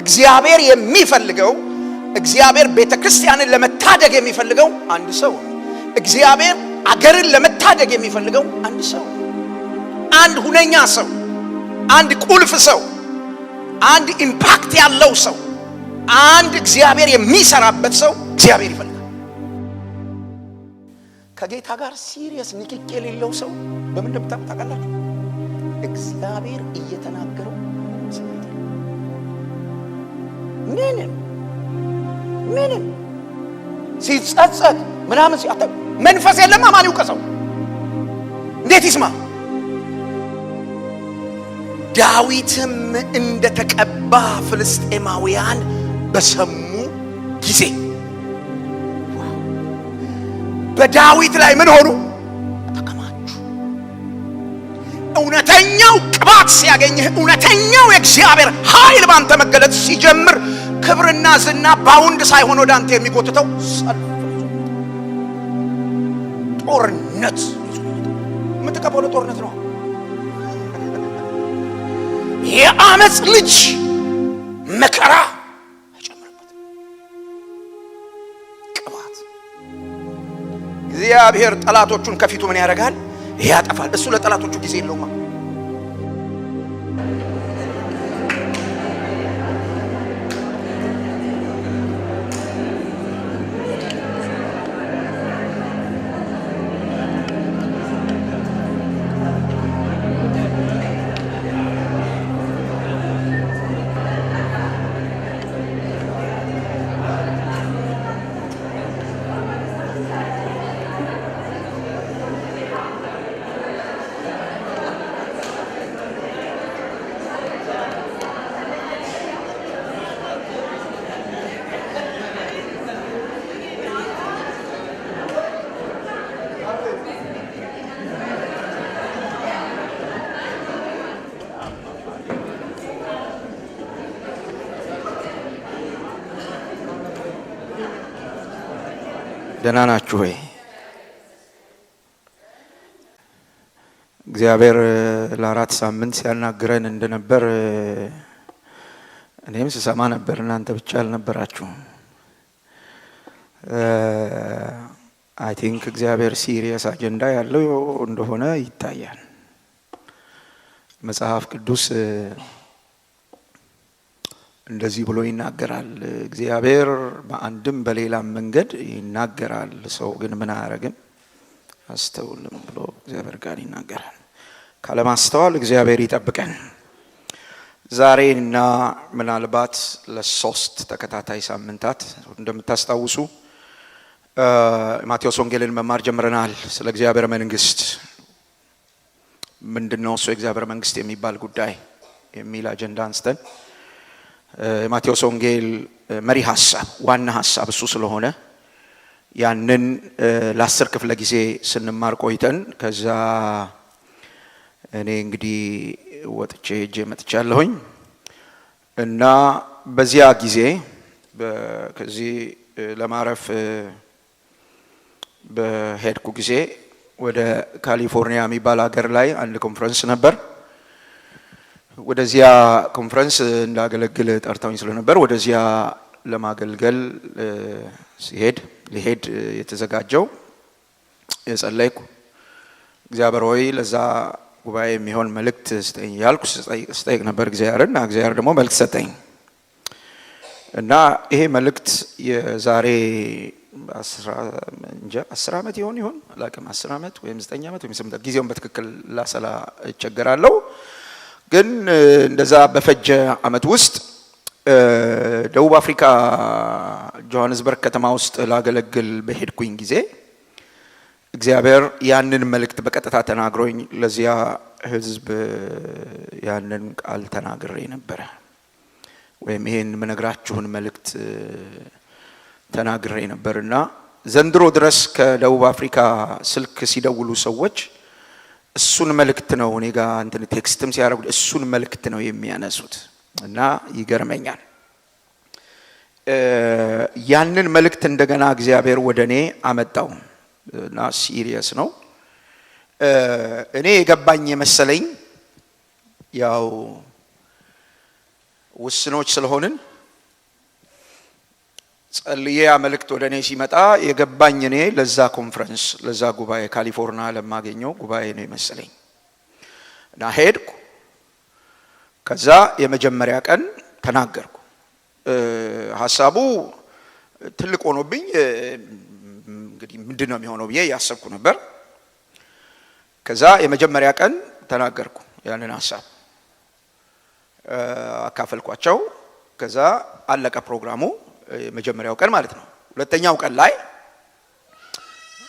እግዚአብሔር የሚፈልገው እግዚአብሔር ቤተክርስቲያንን ለመታደግ የሚፈልገው አንድ ሰው ነው። እግዚአብሔር አገርን ለመታደግ የሚፈልገው አንድ ሰው፣ አንድ ሁነኛ ሰው፣ አንድ ቁልፍ ሰው፣ አንድ ኢምፓክት ያለው ሰው፣ አንድ እግዚአብሔር የሚሰራበት ሰው እግዚአብሔር ይፈልጋል። ከጌታ ጋር ሲሪየስ ንክኪ የሌለው ሰው በምን እንደምታውቃላችሁ? እግዚአብሔር እየተናገረው ምንም ሲጸጸት ምናምን ሲያተ መንፈስ የለም። ማን ይውቀሰው? እንዴት ይስማ? ዳዊትም እንደተቀባ ፍልስጤማውያን በሰሙ ጊዜ በዳዊት ላይ ምን ሆኑ? ተከማቹ። እውነተኛው ቅባት ሲያገኝህ፣ እውነተኛው የእግዚአብሔር ኃይል ባንተ መገለጥ ሲጀምር ክብርና ዝና ባውንድ ሳይሆን ወደ አንተ የሚጎትተው ሰልፍ፣ ጦርነት። የምትቀበለው ጦርነት ነው። የአመፅ ልጅ መከራ አይጨምርበት። ቅባት እግዚአብሔር ጠላቶቹን ከፊቱ ምን ያደርጋል? ያጠፋል። እሱ ለጠላቶቹ ጊዜ የለውም። ደህና ናችሁ ወይ? እግዚአብሔር ለአራት ሳምንት ሲያናግረን እንደነበር እኔም ስሰማ ነበር። እናንተ ብቻ አልነበራችሁም። አይ ቲንክ እግዚአብሔር ሲሪየስ አጀንዳ ያለው እንደሆነ ይታያል። መጽሐፍ ቅዱስ እንደዚህ ብሎ ይናገራል። እግዚአብሔር በአንድም በሌላም መንገድ ይናገራል፣ ሰው ግን ምን አያረግም? አስተውልም ብሎ እግዚአብሔር ጋር ይናገራል። ካለማስተዋል እግዚአብሔር ይጠብቀን። ዛሬና ምናልባት ለሶስት ተከታታይ ሳምንታት እንደምታስታውሱ ማቴዎስ ወንጌልን መማር ጀምረናል። ስለ እግዚአብሔር መንግስት ምንድነው እሱ የእግዚአብሔር መንግስት የሚባል ጉዳይ የሚል አጀንዳ አንስተን የማቴዎስ ወንጌል መሪ ሐሳብ ዋና ሐሳብ እሱ ስለሆነ ያንን ለ10 ክፍለ ጊዜ ስንማር ቆይተን ከዛ እኔ እንግዲህ ወጥቼ ሄጄ መጥቻለሁኝ እና በዚያ ጊዜ ከዚህ ለማረፍ በሄድኩ ጊዜ ወደ ካሊፎርኒያ የሚባል ሀገር ላይ አንድ ኮንፈረንስ ነበር። ወደዚያ ኮንፈረንስ እንዳገለግል ጠርተውኝ ስለነበር ወደዚያ ለማገልገል ሊሄድ የተዘጋጀው የጸለይኩ እግዚአብሔር ሆይ ለዛ ጉባኤ የሚሆን መልእክት ስጠኝ ያልኩ ስጠይቅ ነበር እግዚአብሔርና እግዚአብሔር ደግሞ መልእክት ሰጠኝ እና ይሄ መልእክት የዛሬ 10 ዓመት ይሆን አላውቅም 10 ዓመት ወይም 9 ዓመት ወይም 8 ጊዜውን በትክክል ላሰላ እቸገራለሁ። ግን እንደዛ በፈጀ አመት ውስጥ ደቡብ አፍሪካ ጆሃንስበርግ ከተማ ውስጥ ላገለግል በሄድኩኝ ጊዜ እግዚአብሔር ያንን መልእክት በቀጥታ ተናግሮኝ ለዚያ ህዝብ ያንን ቃል ተናግሬ ነበር። ወይም ይሄን መነግራችሁን መልእክት ተናግሬ ነበርና ዘንድሮ ድረስ ከደቡብ አፍሪካ ስልክ ሲደውሉ ሰዎች እሱን መልእክት ነው እኔ ጋር እንትን ቴክስትም ሲያደርጉ እሱን መልእክት ነው የሚያነሱት እና ይገርመኛል። ያንን መልእክት እንደገና እግዚአብሔር ወደኔ አመጣው እና ሲሪየስ ነው። እኔ የገባኝ መሰለኝ ያው ውስኖች ስለሆንን ጸልዬ መልእክት ወደ እኔ ሲመጣ የገባኝ እኔ ለዛ ኮንፈረንስ ለዛ ጉባኤ ካሊፎርኒያ ለማገኘው ጉባኤ ነው መሰለኝ እና ሄድኩ። ከዛ የመጀመሪያ ቀን ተናገርኩ። ሐሳቡ ትልቅ ሆኖብኝ እንግዲህ ምንድነው የሚሆነው ብዬ ያሰብኩ ነበር። ከዛ የመጀመሪያ ቀን ተናገርኩ። ያንን ሐሳብ አካፈልኳቸው። ከዛ አለቀ ፕሮግራሙ። የመጀመሪያው ቀን ማለት ነው። ሁለተኛው ቀን ላይ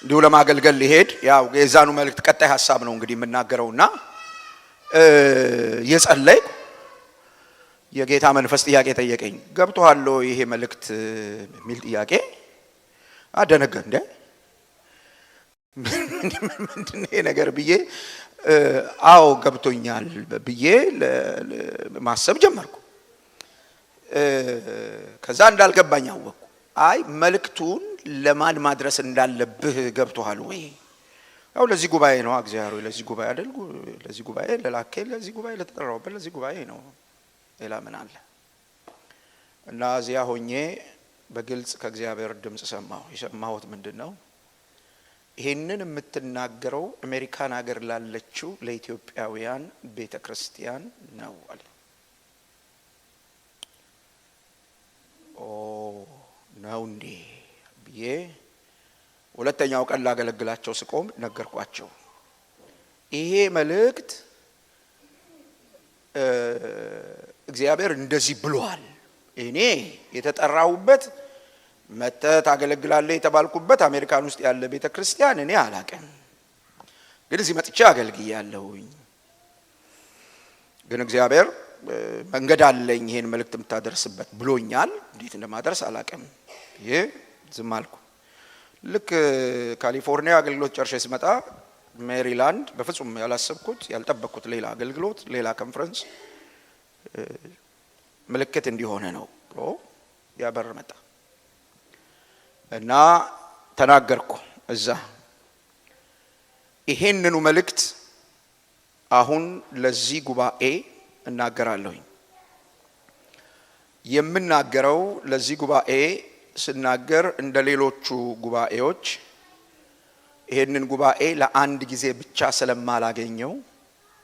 እንዲሁ ለማገልገል ሊሄድ ያው የዛኑ መልእክት ቀጣይ ሐሳብ ነው እንግዲህ የምናገረውና የጸለይ የጌታ መንፈስ ጥያቄ ጠየቀኝ። ገብቶሃል ይሄ መልእክት የሚል ጥያቄ። አደነገ እንዴ ምንድነው ይሄ ነገር ብዬ አዎ ገብቶኛል ብዬ ማሰብ ጀመርኩ። ከዛ እንዳልገባኝ አወቅኩ። አይ መልእክቱን ለማን ማድረስ እንዳለብህ ገብቶሃል ወይ? ያው ለዚህ ጉባኤ ነው እግዚአብሔር ለዚህ ጉባኤ አይደል? ለዚህ ጉባኤ ለላከ ለዚህ ጉባኤ ለተጠራውበት ለዚህ ጉባኤ ነው። ሌላ ምን አለ? እና እዚያ ሆኜ በግልጽ ከእግዚአብሔር ድምጽ ሰማሁ። የሰማሁት ምንድነው? ይሄንን የምትናገረው አሜሪካን ሀገር ላለችው ለኢትዮጵያውያን ቤተክርስቲያን ነው አለ። ነው እንዴ ብዬ ሁለተኛው ቀን ላገለግላቸው ስቆም ነገርኳቸው። ይሄ መልእክት እግዚአብሔር እንደዚህ ብሏል። እኔ የተጠራውበት መተህ ታገለግላለህ የተባልኩበት አሜሪካን ውስጥ ያለ ቤተክርስቲያን እኔ አላቀም፣ ግን እዚህ መጥቼ አገልግያለሁኝ። ግን እግዚአብሔር መንገድ አለኝ ይሄን መልእክት የምታደርስበት ብሎኛል። እንዴት እንደማደርስ አላቀም። ይሄ ዝም አልኩ። ልክ ካሊፎርኒያ አገልግሎት ጨርሼ ስመጣ ሜሪላንድ በፍጹም ያላሰብኩት ያልጠበቅኩት ሌላ አገልግሎት ሌላ ኮንፈረንስ ምልክት እንዲሆነ ነው ብሎ ያበር መጣ እና ተናገርኩ እዛ። ይሄንኑ መልእክት አሁን ለዚህ ጉባኤ እናገራለሁኝ። የምናገረው ለዚህ ጉባኤ ስናገር እንደሌሎቹ ጉባኤዎች ይሄንን ጉባኤ ለአንድ ጊዜ ብቻ ስለማላገኘው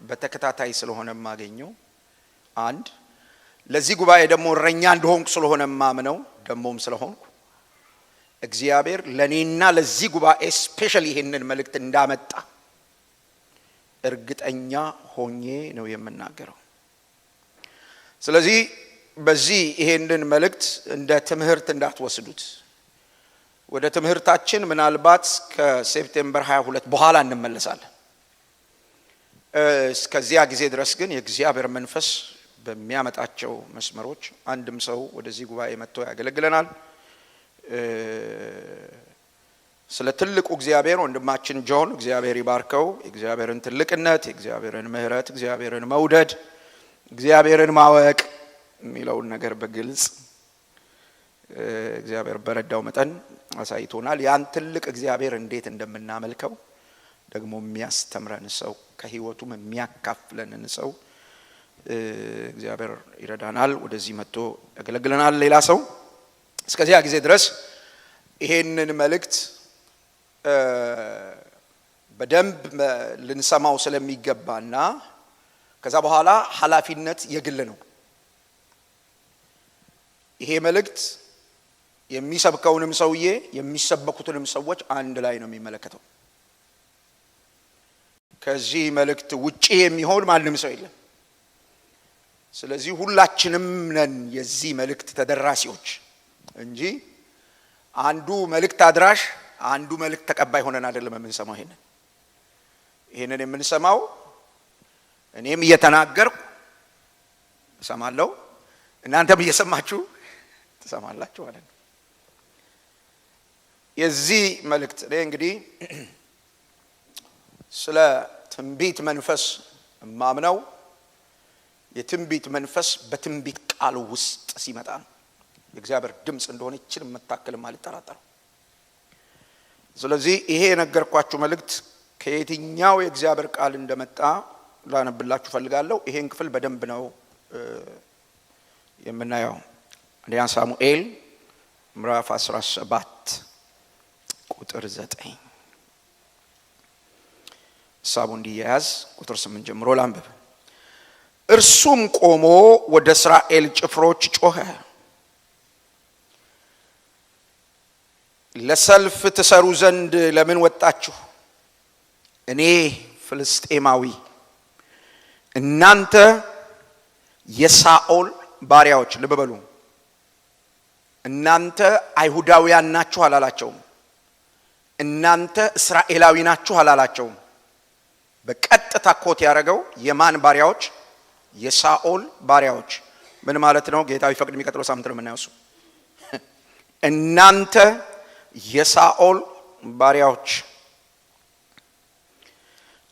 በተከታታይ ስለሆነ ማገኘው አንድ ለዚህ ጉባኤ ደግሞ እረኛ እንደሆንኩ ስለሆነ ማምነው ደሞም ስለሆንኩ እግዚአብሔር ለኔና ለዚህ ጉባኤ ስፔሻሊ ይሄንን መልእክት እንዳመጣ እርግጠኛ ሆኜ ነው የምናገረው። ስለዚህ በዚህ ይሄንን መልእክት እንደ ትምህርት እንዳትወስዱት። ወደ ትምህርታችን ምናልባት ከሴፕቴምበር 22 በኋላ እንመለሳለን። እስከዚያ ጊዜ ድረስ ግን የእግዚአብሔር መንፈስ በሚያመጣቸው መስመሮች አንድም ሰው ወደዚህ ጉባኤ መጥቶ ያገለግለናል። ስለ ትልቁ እግዚአብሔር ወንድማችን ጆን እግዚአብሔር ይባርከው። እግዚአብሔርን ትልቅነት፣ እግዚአብሔርን ምሕረት፣ እግዚአብሔርን መውደድ፣ እግዚአብሔርን ማወቅ የሚለውን ነገር በግልጽ እግዚአብሔር በረዳው መጠን አሳይቶናል። ያን ትልቅ እግዚአብሔር እንዴት እንደምናመልከው ደግሞ የሚያስተምረን ሰው ከህይወቱም የሚያካፍለን ሰው እግዚአብሔር ይረዳናል። ወደዚህ መጥቶ ያገለግለናል ሌላ ሰው። እስከዚያ ጊዜ ድረስ ይሄንን መልእክት በደንብ ልንሰማው ስለሚገባና ከዛ በኋላ ኃላፊነት የግል ነው። ይሄ መልእክት የሚሰብከውንም ሰውዬ የሚሰበኩትንም ሰዎች አንድ ላይ ነው የሚመለከተው። ከዚህ መልእክት ውጪ የሚሆን ማንም ሰው የለም። ስለዚህ ሁላችንም ነን የዚህ መልእክት ተደራሲዎች እንጂ አንዱ መልእክት አድራሽ አንዱ መልእክት ተቀባይ ሆነን አይደለም የምንሰማው። ይሄንን የምንሰማው እኔም እየተናገርኩ እሰማለሁ፣ እናንተም እየሰማችሁ ትሰማላችሁ ማለት ነው። የዚህ መልእክት እንግዲህ ስለ ትንቢት መንፈስ ማምነው የትንቢት መንፈስ በትንቢት ቃል ውስጥ ሲመጣ ነው። የእግዚአብሔር ድምጽ እንደሆነ ይችል መታከል ማለት ተራጠሩ። ስለዚህ ይሄ የነገርኳችሁ መልእክት ከየትኛው የእግዚአብሔር ቃል እንደመጣ ላነብላችሁ ፈልጋለሁ። ይሄን ክፍል በደንብ ነው የምናየው። አንደኛ ሳሙኤል ምዕራፍ 17 ቁጥር 9 ሳቡ እንዲያዝ ቁጥር 8 ጀምሮ ላንብብ። እርሱም ቆሞ ወደ እስራኤል ጭፍሮች ጮኸ፣ ለሰልፍ ትሰሩ ዘንድ ለምን ወጣችሁ? እኔ ፍልስጤማዊ እናንተ የሳኦል ባሪያዎች። ልብ በሉ፣ እናንተ አይሁዳውያን ናችሁ አላላቸውም። እናንተ እስራኤላዊ ናችሁ አላላቸውም። በቀጥታ ኮት ያደረገው የማን ባሪያዎች? የሳኦል ባሪያዎች። ምን ማለት ነው? ጌታ ቢፈቅድ የሚቀጥለው ሳምንት ነው የምናየው። እናንተ የሳኦል ባሪያዎች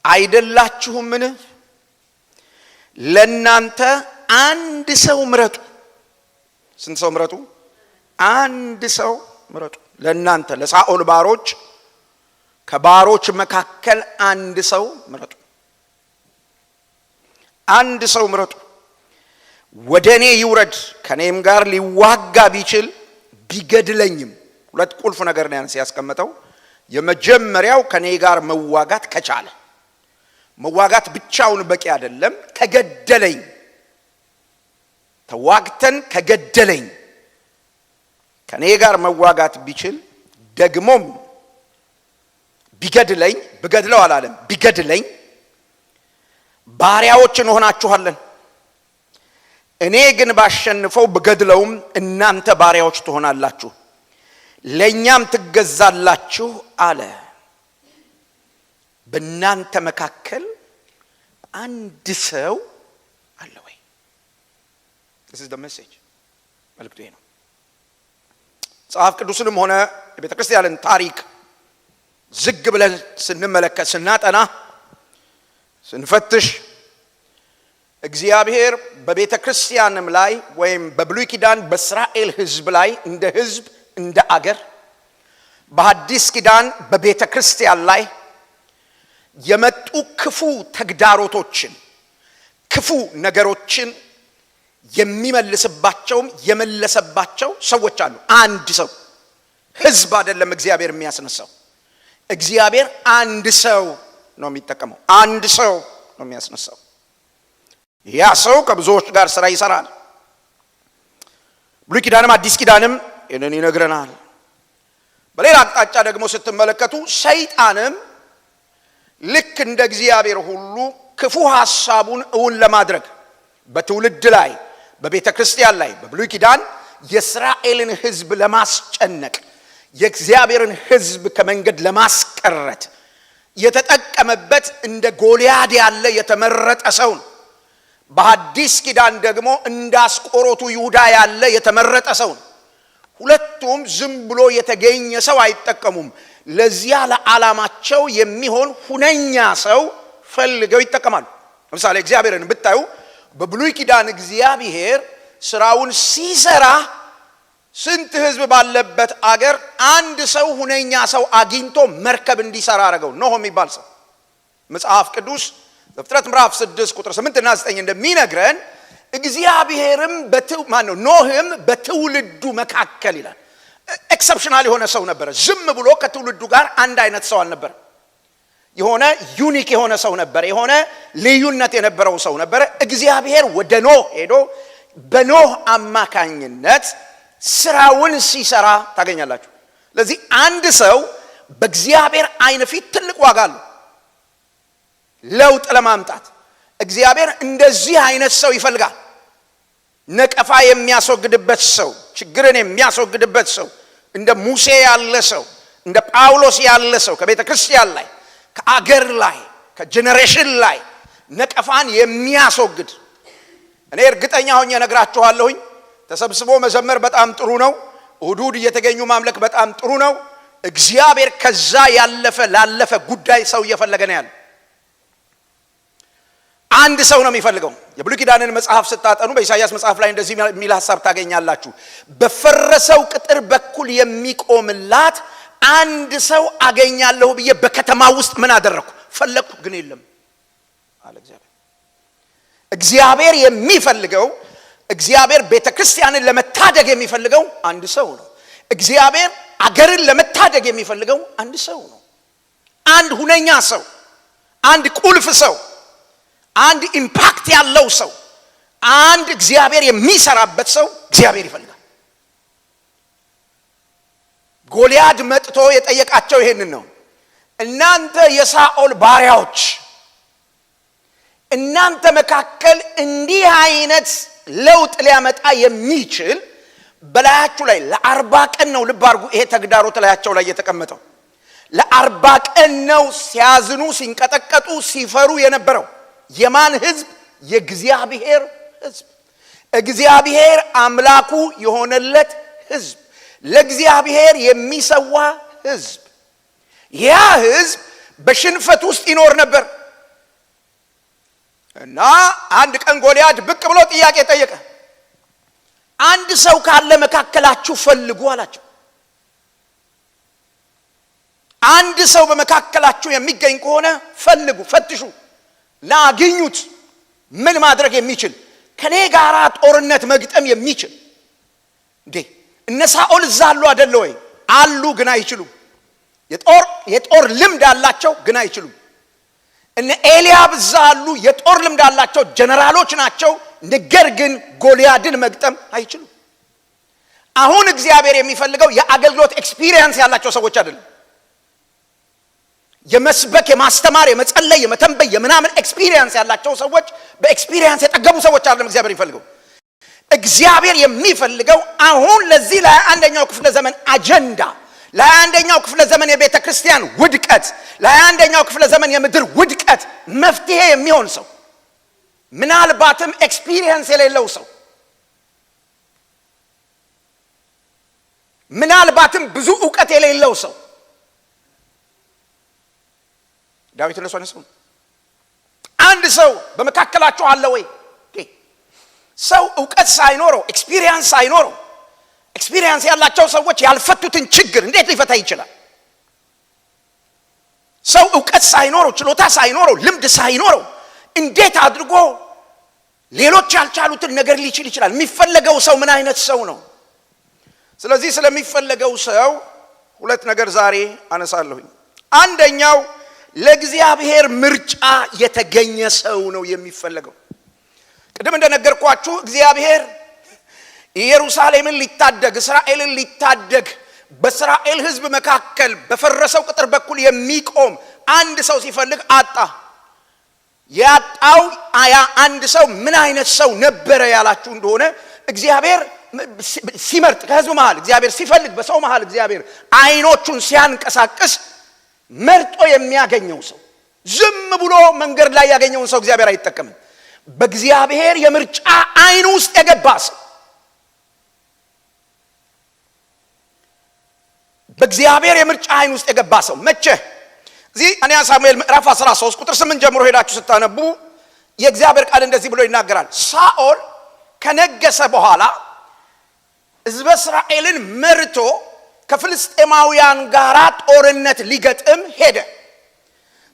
አይደላችሁምን? ለናንተ አንድ ሰው ምረጡ። ስንት ሰው ምረጡ? አንድ ሰው ምረጡ። ለናንተ ለሳኦል ባሮች ከባሮች መካከል አንድ ሰው ምረጡ። አንድ ሰው ምረጡ። ወደኔ ይውረድ፣ ከኔም ጋር ሊዋጋ ቢችል ቢገድለኝም። ሁለት ቁልፍ ነገር ነው ያንስ ያስቀመጠው። የመጀመሪያው ከኔ ጋር መዋጋት ከቻለ፣ መዋጋት ብቻውን በቂ አይደለም። ከገደለኝ፣ ተዋግተን ከገደለኝ፣ ከኔ ጋር መዋጋት ቢችል ደግሞም ቢገድለኝ፣ ብገድለው አላለም፣ ቢገድለኝ ባሪያዎች እንሆናችኋለን። እኔ ግን ባሸንፈው ብገድለውም እናንተ ባሪያዎች ትሆናላችሁ፣ ለኛም ትገዛላችሁ አለ። በእናንተ መካከል አንድ ሰው አለ ወይ? this is the message። መልእክቱ ይሄ ነው። መጽሐፍ ቅዱስንም ሆነ የቤተ ክርስቲያንን ታሪክ ዝግ ብለን ስንመለከት፣ ስናጠና፣ ስንፈትሽ እግዚአብሔር በቤተ ክርስቲያንም ላይ ወይም በብሉይ ኪዳን በእስራኤል ሕዝብ ላይ እንደ ሕዝብ እንደ አገር፣ በሐዲስ ኪዳን በቤተ ክርስቲያን ላይ የመጡ ክፉ ተግዳሮቶችን፣ ክፉ ነገሮችን የሚመልስባቸውም የመለሰባቸው ሰዎች አሉ። አንድ ሰው ሕዝብ አይደለም እግዚአብሔር የሚያስነሳው። እግዚአብሔር አንድ ሰው ነው የሚጠቀመው። አንድ ሰው ነው የሚያስነሳው። ያ ሰው ከብዙዎች ጋር ስራ ይሰራል። ብሉይ ኪዳንም አዲስ ኪዳንም ይህንን ይነግረናል። በሌላ አቅጣጫ ደግሞ ስትመለከቱ ሰይጣንም ልክ እንደ እግዚአብሔር ሁሉ ክፉ ሐሳቡን እውን ለማድረግ በትውልድ ላይ፣ በቤተ ክርስቲያን ላይ በብሉይ ኪዳን የእስራኤልን ሕዝብ ለማስጨነቅ፣ የእግዚአብሔርን ሕዝብ ከመንገድ ለማስቀረት የተጠቀመበት እንደ ጎልያድ ያለ የተመረጠ ሰው ነው። በሐዲስ ኪዳን ደግሞ እንደ አስቆሮቱ ይሁዳ ያለ የተመረጠ ሰው ነው። ሁለቱም ዝም ብሎ የተገኘ ሰው አይጠቀሙም። ለዚያ ለዓላማቸው የሚሆን ሁነኛ ሰው ፈልገው ይጠቀማሉ። ለምሳሌ እግዚአብሔርን ብታዩ በብሉይ ኪዳን እግዚአብሔር ስራውን ሲሰራ ስንት ሕዝብ ባለበት አገር አንድ ሰው ሁነኛ ሰው አግኝቶ መርከብ እንዲሰራ አደረገው። ኖህ የሚባል ሰው መጽሐፍ ቅዱስ ዘፍጥረት ምዕራፍ 6 ቁጥር 8 እና 9 እንደሚነግረን እግዚአብሔርም ኖህም በትውልዱ መካከል ይላል ኤክሰፕሽናል የሆነ ሰው ነበረ። ዝም ብሎ ከትውልዱ ጋር አንድ አይነት ሰው አልነበረ። የሆነ ዩኒክ የሆነ ሰው ነበረ። የሆነ ልዩነት የነበረው ሰው ነበረ። እግዚአብሔር ወደ ኖህ ሄዶ በኖህ አማካኝነት ስራውን ሲሰራ ታገኛላችሁ። ስለዚህ አንድ ሰው በእግዚአብሔር አይን ፊት ትልቅ ዋጋ አለው። ለውጥ ለማምጣት እግዚአብሔር እንደዚህ አይነት ሰው ይፈልጋል። ነቀፋ የሚያስወግድበት ሰው፣ ችግርን የሚያስወግድበት ሰው፣ እንደ ሙሴ ያለ ሰው፣ እንደ ጳውሎስ ያለ ሰው ከቤተ ክርስቲያን ላይ፣ ከአገር ላይ፣ ከጄኔሬሽን ላይ ነቀፋን የሚያስወግድ። እኔ እርግጠኛ ሆኜ እነግራችኋለሁኝ፣ ተሰብስቦ መዘመር በጣም ጥሩ ነው። እሁድ እየተገኙ ማምለክ በጣም ጥሩ ነው። እግዚአብሔር ከዛ ላለፈ ጉዳይ ሰው እየፈለገ ነው ያለው። አንድ ሰው ነው የሚፈልገው። የብሉይ ኪዳንን መጽሐፍ ስታጠኑ በኢሳይያስ መጽሐፍ ላይ እንደዚህ የሚል ሐሳብ ታገኛላችሁ። በፈረሰው ቅጥር በኩል የሚቆምላት አንድ ሰው አገኛለሁ ብዬ በከተማ ውስጥ ምን አደረኩ? ፈለኩ፣ ግን የለም አለ እግዚአብሔር። እግዚአብሔር የሚፈልገው፣ እግዚአብሔር ቤተክርስቲያንን ለመታደግ የሚፈልገው አንድ ሰው ነው። እግዚአብሔር አገርን ለመታደግ የሚፈልገው አንድ ሰው ነው። አንድ ሁነኛ ሰው፣ አንድ ቁልፍ ሰው፣ አንድ ኢምፓክት ያለው ሰው፣ አንድ እግዚአብሔር የሚሰራበት ሰው እግዚአብሔር ይፈልጋል። ጎልያድ መጥቶ የጠየቃቸው ይሄንን ነው። እናንተ የሳኦል ባሪያዎች፣ እናንተ መካከል እንዲህ አይነት ለውጥ ሊያመጣ የሚችል በላያችሁ ላይ ለ40 ቀን ነው። ልብ አድርጉ፣ ይሄ ተግዳሮት ላያቸው ላይ የተቀመጠው ለ40 ቀን ነው። ሲያዝኑ፣ ሲንቀጠቀጡ፣ ሲፈሩ የነበረው የማን ህዝብ? የእግዚአብሔር ህዝብ። እግዚአብሔር አምላኩ የሆነለት ህዝብ፣ ለእግዚአብሔር የሚሰዋ ህዝብ። ያ ህዝብ በሽንፈት ውስጥ ይኖር ነበር እና አንድ ቀን ጎልያድ ብቅ ብሎ ጥያቄ ጠየቀ። አንድ ሰው ካለ መካከላችሁ ፈልጉ አላቸው። አንድ ሰው በመካከላችሁ የሚገኝ ከሆነ ፈልጉ፣ ፈትሹ እና አግኙት። ምን ማድረግ የሚችል? ከኔ ጋራ ጦርነት መግጠም የሚችል። እንዴ እነ ሳኦል እዛ አሉ አይደለ ወይ? አሉ፣ ግን አይችሉም። የጦር ልምድ አላቸው፣ ግን አይችሉም። እነ ኤልያብ እዛ አሉ፣ የጦር ልምድ አላቸው፣ ጀነራሎች ናቸው፣ ነገር ግን ጎልያድን መግጠም አይችሉም። አሁን እግዚአብሔር የሚፈልገው የአገልግሎት ኤክስፒሪየንስ ያላቸው ሰዎች አይደለም። የመስበክ፣ የማስተማር፣ የመጸለይ፣ የመተንበይ፣ የምናምን ኤክስፒሪየንስ ያላቸው ሰዎች፣ በኤክስፒሪየንስ የጠገቡ ሰዎች አይደለም እግዚአብሔር የሚፈልገው። እግዚአብሔር የሚፈልገው አሁን ለዚህ ለ21ኛው ክፍለ ዘመን አጀንዳ፣ ለ21ኛው ክፍለ ዘመን የቤተ ክርስቲያን ውድቀት፣ ለ21ኛው ክፍለ ዘመን የምድር ውድቀት መፍትሄ የሚሆን ሰው፣ ምናልባትም ኤክስፒሪየንስ የሌለው ሰው፣ ምናልባትም ብዙ ዕውቀት የሌለው ሰው። ዳዊት ለሷን ሰው አንድ ሰው በመካከላችሁ አለ ወይ? ሰው ዕውቀት ሳይኖረው፣ ኤክስፒሪየንስ ሳይኖረው፣ ኤክስፒሪየንስ ያላቸው ሰዎች ያልፈቱትን ችግር እንዴት ሊፈታ ይችላል? ሰው ዕውቀት ሳይኖረው፣ ችሎታ ሳይኖረው፣ ልምድ ሳይኖረው እንዴት አድርጎ ሌሎች ያልቻሉትን ነገር ሊችል ይችላል? የሚፈለገው ሰው ምን አይነት ሰው ነው? ስለዚህ ስለሚፈለገው ሰው ሁለት ነገር ዛሬ አነሳለሁኝ። አንደኛው ለእግዚአብሔር ምርጫ የተገኘ ሰው ነው የሚፈለገው። ቅድም እንደነገርኳችሁ እግዚአብሔር ኢየሩሳሌምን ሊታደግ፣ እስራኤልን ሊታደግ፣ በእስራኤል ሕዝብ መካከል በፈረሰው ቅጥር በኩል የሚቆም አንድ ሰው ሲፈልግ አጣ። ያጣው ያ አንድ ሰው ምን አይነት ሰው ነበረ ያላችሁ እንደሆነ እግዚአብሔር ሲመርጥ ከሕዝብ መሃል እግዚአብሔር ሲፈልግ፣ በሰው መሃል እግዚአብሔር አይኖቹን ሲያንቀሳቅስ መርጦ የሚያገኘው ሰው፣ ዝም ብሎ መንገድ ላይ ያገኘውን ሰው እግዚአብሔር አይጠቀምም። በእግዚአብሔር የምርጫ አይን ውስጥ የገባ ሰው፣ በእግዚአብሔር የምርጫ አይን ውስጥ የገባ ሰው መቼ? እዚህ አንያ ሳሙኤል ምዕራፍ 13 ቁጥር 8 ጀምሮ ሄዳችሁ ስታነቡ የእግዚአብሔር ቃል እንደዚህ ብሎ ይናገራል። ሳኦል ከነገሰ በኋላ ሕዝበ እስራኤልን መርቶ ከፍልስጤማውያን ጋር ጦርነት ሊገጥም ሄደ።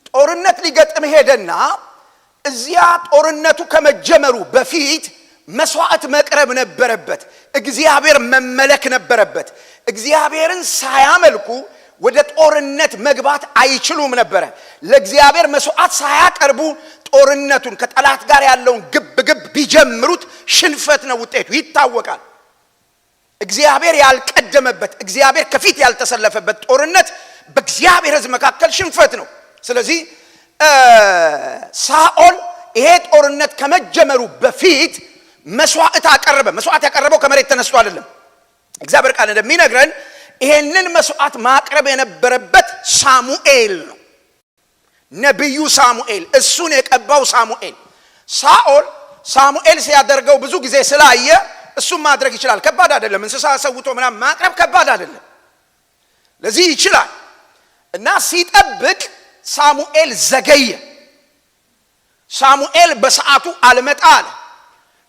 ጦርነት ሊገጥም ሄደና እዚያ ጦርነቱ ከመጀመሩ በፊት መስዋዕት መቅረብ ነበረበት። እግዚአብሔር መመለክ ነበረበት። እግዚአብሔርን ሳያመልኩ ወደ ጦርነት መግባት አይችሉም ነበረ። ለእግዚአብሔር መስዋዕት ሳያቀርቡ ጦርነቱን ከጠላት ጋር ያለውን ግብ ቢጀምሩት ሽንፈት ነው ውጤቱ፣ ይታወቃል። እግዚአብሔር ያልቀደመበት፣ እግዚአብሔር ከፊት ያልተሰለፈበት ጦርነት በእግዚአብሔር ሕዝብ መካከል ሽንፈት ነው። ስለዚህ ሳኦል ይሄ ጦርነት ከመጀመሩ በፊት መስዋዕት አቀረበ። መስዋዕት ያቀረበው ከመሬት ተነስቶ አይደለም። እግዚአብሔር ቃል እንደሚነግረን ይሄንን መስዋዕት ማቅረብ የነበረበት ሳሙኤል ነው። ነብዩ ሳሙኤል፣ እሱን የቀባው ሳሙኤል። ሳሙኤል ሲያደርገው ብዙ ጊዜ ስላየ እሱም ማድረግ ይችላል። ከባድ አይደለም። እንስሳ ሰውቶ ምናምን ማቅረብ ከባድ አይደለም። ለዚህ ይችላል እና ሲጠብቅ ሳሙኤል ዘገየ። ሳሙኤል በሰዓቱ አልመጣ አለ።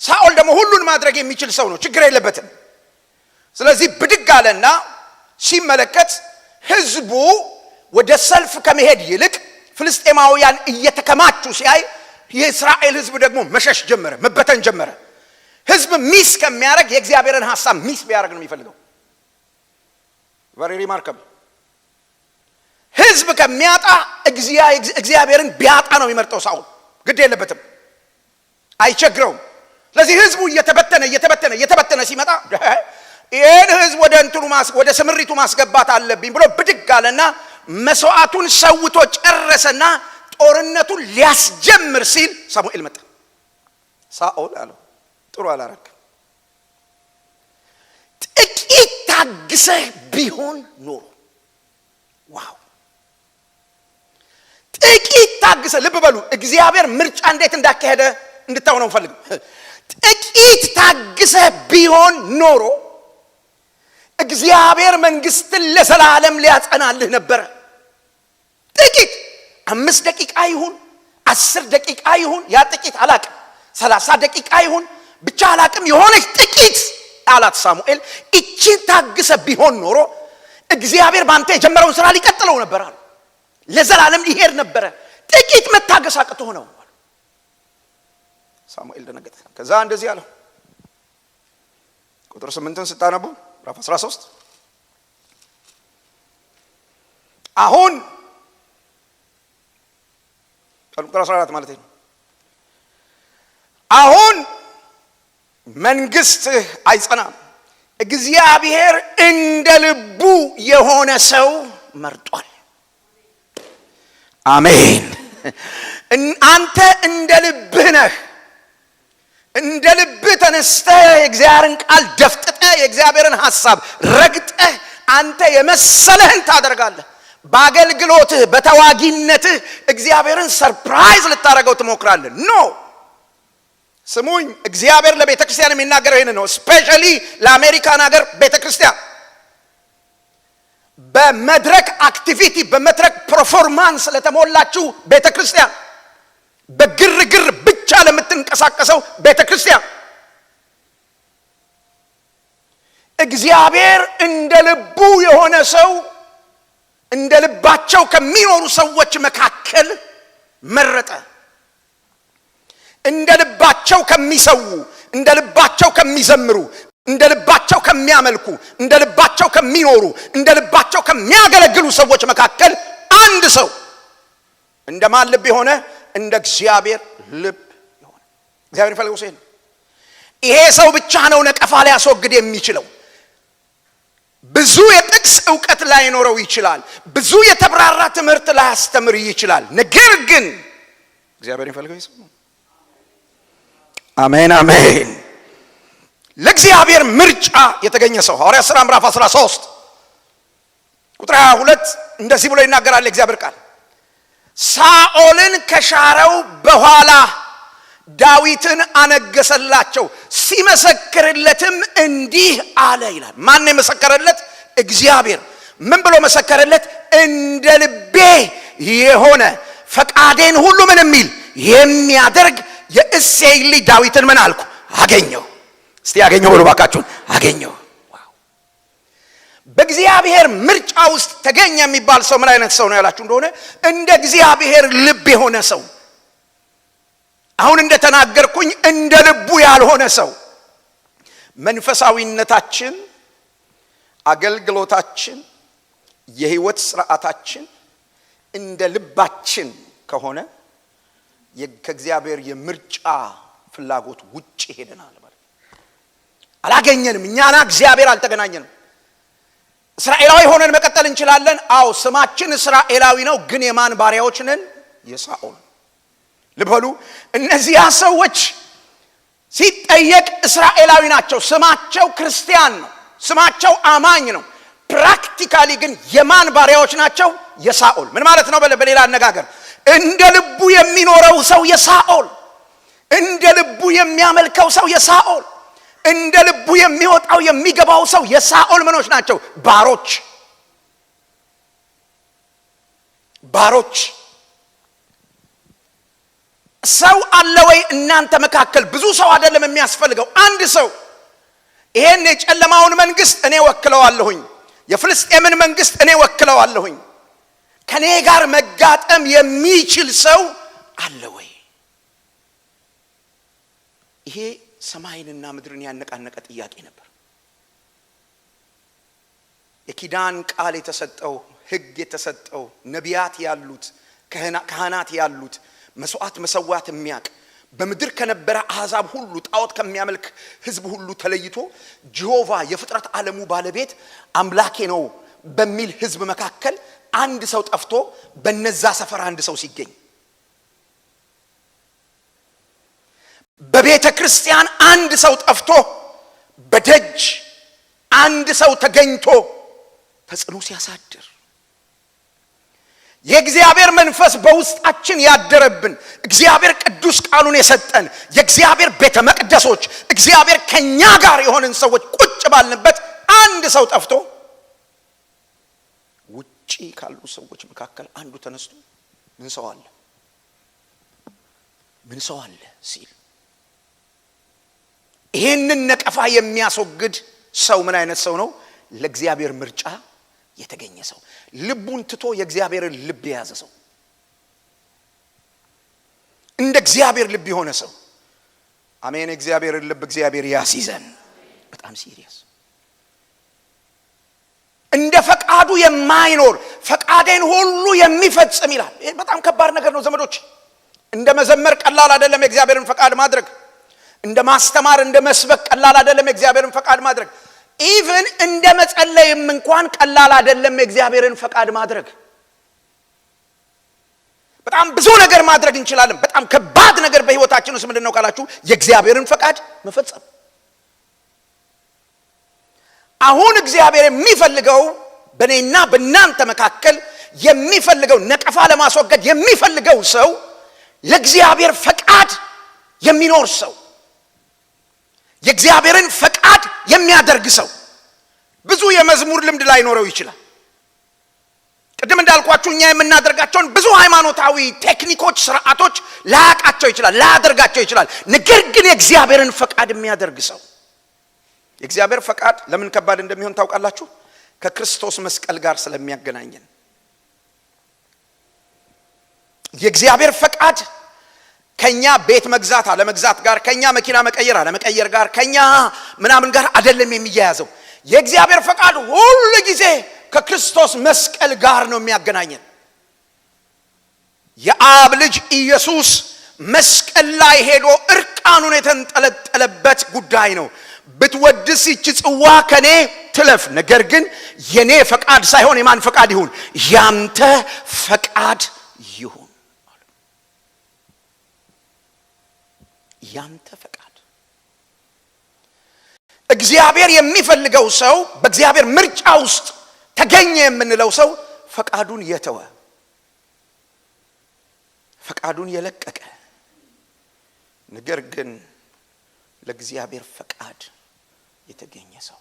ሳኦል ደግሞ ሁሉን ማድረግ የሚችል ሰው ነው፣ ችግር የለበትም። ስለዚህ ብድግ አለና ሲመለከት ሕዝቡ ወደ ሰልፍ ከመሄድ ይልቅ ፍልስጤማውያን እየተከማቹ ሲያይ የእስራኤል ሕዝብ ደግሞ መሸሽ ጀመረ፣ መበተን ጀመረ። ሕዝብ ሚስ ከሚያደርግ የእግዚአብሔርን ሐሳብ ሚስ ቢያደርግ ነው የሚፈልገው። very remarkable ህዝብ ከሚያጣ እግዚአብሔርን ቢያጣ ነው የሚመርጠው ሳኦል ግድ የለበትም አይቸግረውም ስለዚህ ህዝቡ እየተበተነ ሲመጣ ይሄን ህዝብ ወደ ስምሪቱ ማስገባት አለብኝ ብሎ ብድግ አለና መስዋዕቱን ሰውቶ ጨረሰና ጦርነቱን ሊያስጀምር ሲል ሳሙኤል መጣ ሳኦል አለው ጥሩ አላረክም ጥቂት ታግሰህ ቢሆን ኖሮ ዋው ጥቂት ታግሰህ ልብ በሉ እግዚአብሔር ምርጫ እንዴት እንዳካሄደ እንድታው ነው ፈልግ ጥቂት ታግሰህ ቢሆን ኖሮ እግዚአብሔር መንግስትን ለዘላለም ሊያጸናልህ ነበር ጥቂት 5 ደቂቃ ይሁን 10 ደቂቃ ይሁን ያ ጥቂት አላቅም 30 ደቂቃ ይሁን ብቻ አላቅም የሆነች ጥቂት አላት ሳሙኤል እቺን ታግሰህ ቢሆን ኖሮ እግዚአብሔር ባንተ የጀመረውን ስራ ሊቀጥለው ነበር አለ ለዘላለም ሊሄድ ነበር ጥቂት መታገስ አቅቶህ ነው ሳሙኤል ደነገጠ ከዛ እንደዚህ አለው ቁጥር 8ን ስታነቡ ምዕራፍ 13 አሁን ቁጥር 14 ማለት ነው አሁን መንግስት አይጸናም እግዚአብሔር እንደ ልቡ የሆነ ሰው መርጧል አሜን አንተ እንደ ልብህ ነህ እንደ ልብህ ተነስተህ የእግዚአብሔርን ቃል ደፍጥጠህ የእግዚአብሔርን ሐሳብ ረግጠህ አንተ የመሰለህን ታደርጋለህ በአገልግሎትህ በተዋጊነትህ እግዚአብሔርን ሰርፕራይዝ ልታረገው ትሞክራለህ ኖ ስሙኝ እግዚአብሔር ለቤተክርስቲያን የሚናገረው ይሄን ነው ስፔሻሊ ለአሜሪካን ሀገር ቤተክርስቲያን በመድረክ አክቲቪቲ በመድረክ ፐርፎርማንስ ለተሞላችሁ ቤተክርስቲያን በግርግር ብቻ ለምትንቀሳቀሰው ቤተክርስቲያን እግዚአብሔር እንደ ልቡ የሆነ ሰው እንደ ልባቸው ከሚኖሩ ሰዎች መካከል መረጠ እንደ ልባቸው ከሚሰው እንደ ልባቸው ከሚዘምሩ እንደ ልባቸው ከሚያመልኩ እንደ ልባቸው ከሚኖሩ እንደ ልባቸው ከሚያገለግሉ ሰዎች መካከል አንድ ሰው እንደማን ልብ የሆነ እንደ እግዚአብሔር ልብ የሆነ እግዚአብሔር ይፈልገው ሲል ይሄ ሰው ብቻ ነው ነቀፋ ሊያስወግድ የሚችለው ብዙ የጥቅስ ዕውቀት ላይኖረው ይችላል ብዙ የተብራራ ትምህርት ላያስተምር ይችላል ነገር ግን እግዚአብሔር ይፈልገው ይሰማ አሜን አሜን ለእግዚአብሔር ምርጫ የተገኘ ሰው ሐዋርያት ሥራ ምዕራፍ 13 ቁጥር 22 እንደዚህ ብሎ ይናገራል የእግዚአብሔር ቃል ሳኦልን ከሻረው በኋላ ዳዊትን አነገሰላቸው ሲመሰክርለትም እንዲህ አለ ይላል ማን የመሰከረለት እግዚአብሔር ምን ብሎ መሰከረለት እንደ ልቤ የሆነ ፈቃዴን ሁሉ ምን የሚል የሚያደርግ የእሴይ ልጅ ዳዊትን ምን አልኩ አገኘው እስቲ ያገኘው ብሎ ባካችሁን አገኘው ዋው በእግዚአብሔር ምርጫ ውስጥ ተገኘ የሚባል ሰው ምን አይነት ሰው ነው ያላችሁ እንደሆነ እንደ እግዚአብሔር ልብ የሆነ ሰው አሁን እንደተናገርኩኝ እንደ ልቡ ያልሆነ ሰው መንፈሳዊነታችን አገልግሎታችን የህይወት ስርዓታችን እንደ ልባችን ከሆነ ከእግዚአብሔር የምርጫ ፍላጎት ውጪ ሄደናል ማለት አላገኘንም እኛና እግዚአብሔር አልተገናኘንም እስራኤላዊ ሆነን መቀጠል እንችላለን አው ስማችን እስራኤላዊ ነው ግን የማን ባሪያዎች ነን የሳኦል ልበሉ እነዚያ ሰዎች ሲጠየቅ እስራኤላዊ ናቸው ስማቸው ክርስቲያን ነው ስማቸው አማኝ ነው ፕራክቲካሊ ግን የማን ባሪያዎች ናቸው የሳኦል ምን ማለት ነው በሌላ አነጋገር እንደ ልቡ የሚኖረው ሰው የሳኦል እንደ ልቡ የሚያመልከው ሰው የሳኦል እንደ ልቡ የሚወጣው የሚገባው ሰው የሳኦል ምኖች ናቸው ባሮች ሰው አለ ወይ እናንተ መካከል ብዙ ሰው አይደለም የሚያስፈልገው አንድ ሰው ይሄን የጨለማውን መንግስት እኔ ወክለዋለሁኝ የፍልስጤምን መንግስት እኔ ወክለዋለሁኝ ከኔ ጋር መጋጠም የሚችል ሰው አለ ወይ ይሄ ሰማይንና ምድርን ያነቃነቀ ጥያቄ ነበር የኪዳን ቃል የተሰጠው ሕግ የተሰጠው ነቢያት ያሉት ካህናት ያሉት መስዋዕት መሰዋት የሚያቅ በምድር ከነበረ አሕዛብ ሁሉ ጣዖት ከሚያመልክ ሕዝብ ሁሉ ተለይቶ ጂሆቫ የፍጥረት ዓለሙ ባለቤት አምላኬ ነው በሚል ሕዝብ መካከል አንድ ሰው ጠፍቶ በነዛ ሰፈር አንድ ሰው ሲገኝ በቤተ ክርስቲያን አንድ ሰው ጠፍቶ በደጅ አንድ ሰው ተገኝቶ ተጽዕኖ ሲያሳድር የእግዚአብሔር መንፈስ በውስጣችን ያደረብን እግዚአብሔር ቅዱስ ቃሉን የሰጠን የእግዚአብሔር ቤተ መቅደሶች እግዚአብሔር ከኛ ጋር የሆነን ሰዎች ቁጭ ባልንበት አንድ ሰው ጠፍቶ ውጪ ካሉ ሰዎች መካከል አንዱ ተነስቶ ምን ሰው አለ ሲል ይሄንን ነቀፋ የሚያስወግድ ሰው ምን አይነት ሰው ነው? ለእግዚአብሔር ምርጫ የተገኘ ሰው፣ ልቡን ትቶ የእግዚአብሔርን ልብ የያዘ ሰው፣ እንደ እግዚአብሔር ልብ የሆነ ሰው። አሜን። እግዚአብሔርን ልብ እግዚአብሔር ያስይዘን። በጣም ሲሪየስ እንደ ፈቃዱ የማይኖር ፈቃዴን ሁሉ የሚፈጽም ይላል። ይሄ በጣም ከባድ ነገር ነው ዘመዶች። እንደ መዘመር ቀላል አይደለም የእግዚአብሔርን ፈቃድ ማድረግ። እንደ ማስተማር እንደ መስበክ ቀላል አይደለም የእግዚአብሔርን ፈቃድ ማድረግ። ኢቭን እንደ መጸለይም እንኳን ቀላል አይደለም የእግዚአብሔርን ፈቃድ ማድረግ። በጣም ብዙ ነገር ማድረግ እንችላለን። በጣም ከባድ ነገር በህይወታችን ውስጥ ምንድነው ካላችሁ የእግዚአብሔርን ፈቃድ መፈጸም። አሁን እግዚአብሔር የሚፈልገው በእኔና በእናንተ መካከል የሚፈልገው ነቀፋ ለማስወገድ የሚፈልገው ሰው ለእግዚአብሔር ፈቃድ የሚኖር ሰው፣ የእግዚአብሔርን ፈቃድ የሚያደርግ ሰው። ብዙ የመዝሙር ልምድ ላይኖረው ይችላል። ቅድም እንዳልኳችሁ እኛ የምናደርጋቸውን ብዙ ሃይማኖታዊ ቴክኒኮች፣ ስርዓቶች ላያቃቸው ይችላል፣ ላያደርጋቸው ይችላል። ነገር ግን የእግዚአብሔርን ፈቃድ የሚያደርግ ሰው። የእግዚአብሔር ፈቃድ ለምን ከባድ እንደሚሆን ታውቃላችሁ? ከክርስቶስ መስቀል ጋር ስለሚያገናኘን። የእግዚአብሔር ፈቃድ ከኛ ቤት መግዛት አለመግዛት ጋር፣ ከኛ መኪና መቀየር አለመቀየር ጋር፣ ከኛ ምናምን ጋር አይደለም የሚያያዘው። የእግዚአብሔር ፈቃድ ሁሉ ጊዜ ከክርስቶስ መስቀል ጋር ነው የሚያገናኘን። የአብ ልጅ ኢየሱስ መስቀል ላይ ሄዶ እርቃኑን የተንጠለጠለበት ጉዳይ ነው። ብትወድስ ይህች ጽዋ ከኔ ትለፍ፣ ነገር ግን የኔ ፈቃድ ሳይሆን የማን ፈቃድ ይሁን? ያንተ ፈቃድ ይሁን። ያንተ ፈቃድ። እግዚአብሔር የሚፈልገው ሰው፣ በእግዚአብሔር ምርጫ ውስጥ ተገኘ የምንለው ሰው ፈቃዱን የተወ፣ ፈቃዱን የለቀቀ፣ ነገር ግን ለእግዚአብሔር ፈቃድ የተገኘ ሰው፣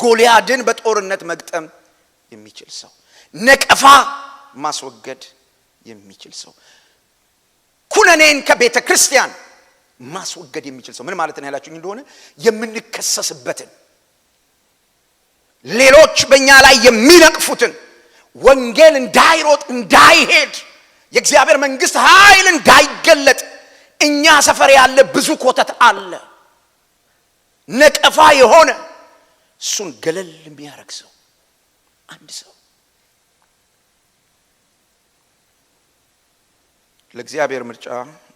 ጎልያድን በጦርነት መግጠም የሚችል ሰው፣ ነቀፋ ማስወገድ የሚችል ሰው፣ ኩነኔን ከቤተ ክርስቲያን ማስወገድ የሚችል ሰው። ምን ማለት ነው ያላችሁኝ እንደሆነ የምንከሰስበትን፣ ሌሎች በእኛ ላይ የሚነቅፉትን፣ ወንጌል እንዳይሮጥ እንዳይሄድ፣ የእግዚአብሔር መንግስት ኃይል እንዳይገለጥ እኛ ሰፈር ያለ ብዙ ኮተት አለ፣ ነቀፋ የሆነ እሱን ገለል የሚያረግ ሰው አንድ ሰው። ለእግዚአብሔር ምርጫ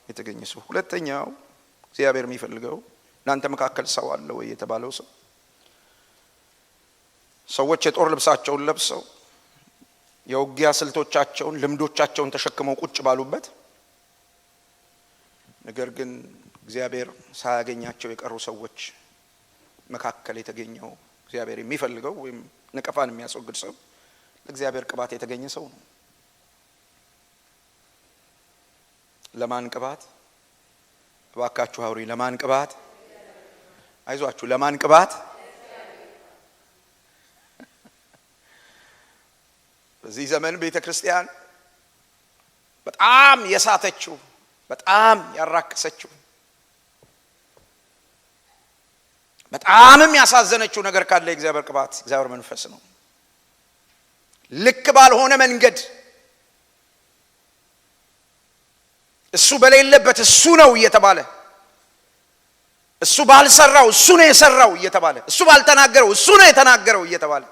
የተገኘ ሰው። ሁለተኛው እግዚአብሔር የሚፈልገው እናንተ መካከል ሰው አለ ወይ የተባለው ሰው፣ ሰዎች የጦር ልብሳቸውን ለብሰው የውጊያ ስልቶቻቸውን ልምዶቻቸውን ተሸክመው ቁጭ ባሉበት፣ ነገር ግን እግዚአብሔር ሳያገኛቸው የቀሩ ሰዎች መካከል የተገኘው እግዚአብሔር የሚፈልገው ወይም ነቀፋን የሚያስወግድ ሰው ለእግዚአብሔር ቅባት የተገኘ ሰው ነው። ለማን ቅባት? እባካችሁ አውሪ። ለማን ቅባት? አይዟችሁ፣ ለማን ቅባት? በዚህ ዘመን ቤተ ክርስቲያን በጣም የሳተችው፣ በጣም ያራከሰችው፣ በጣምም ያሳዘነችው ነገር ካለ የእግዚአብሔር ቅባት፣ እግዚአብሔር መንፈስ ነው። ልክ ባልሆነ መንገድ እሱ በሌለበት እሱ ነው እየተባለ፣ እሱ ባልሰራው እሱ ነው የሰራው እየተባለ፣ እሱ ባልተናገረው እሱ ነው የተናገረው እየተባለ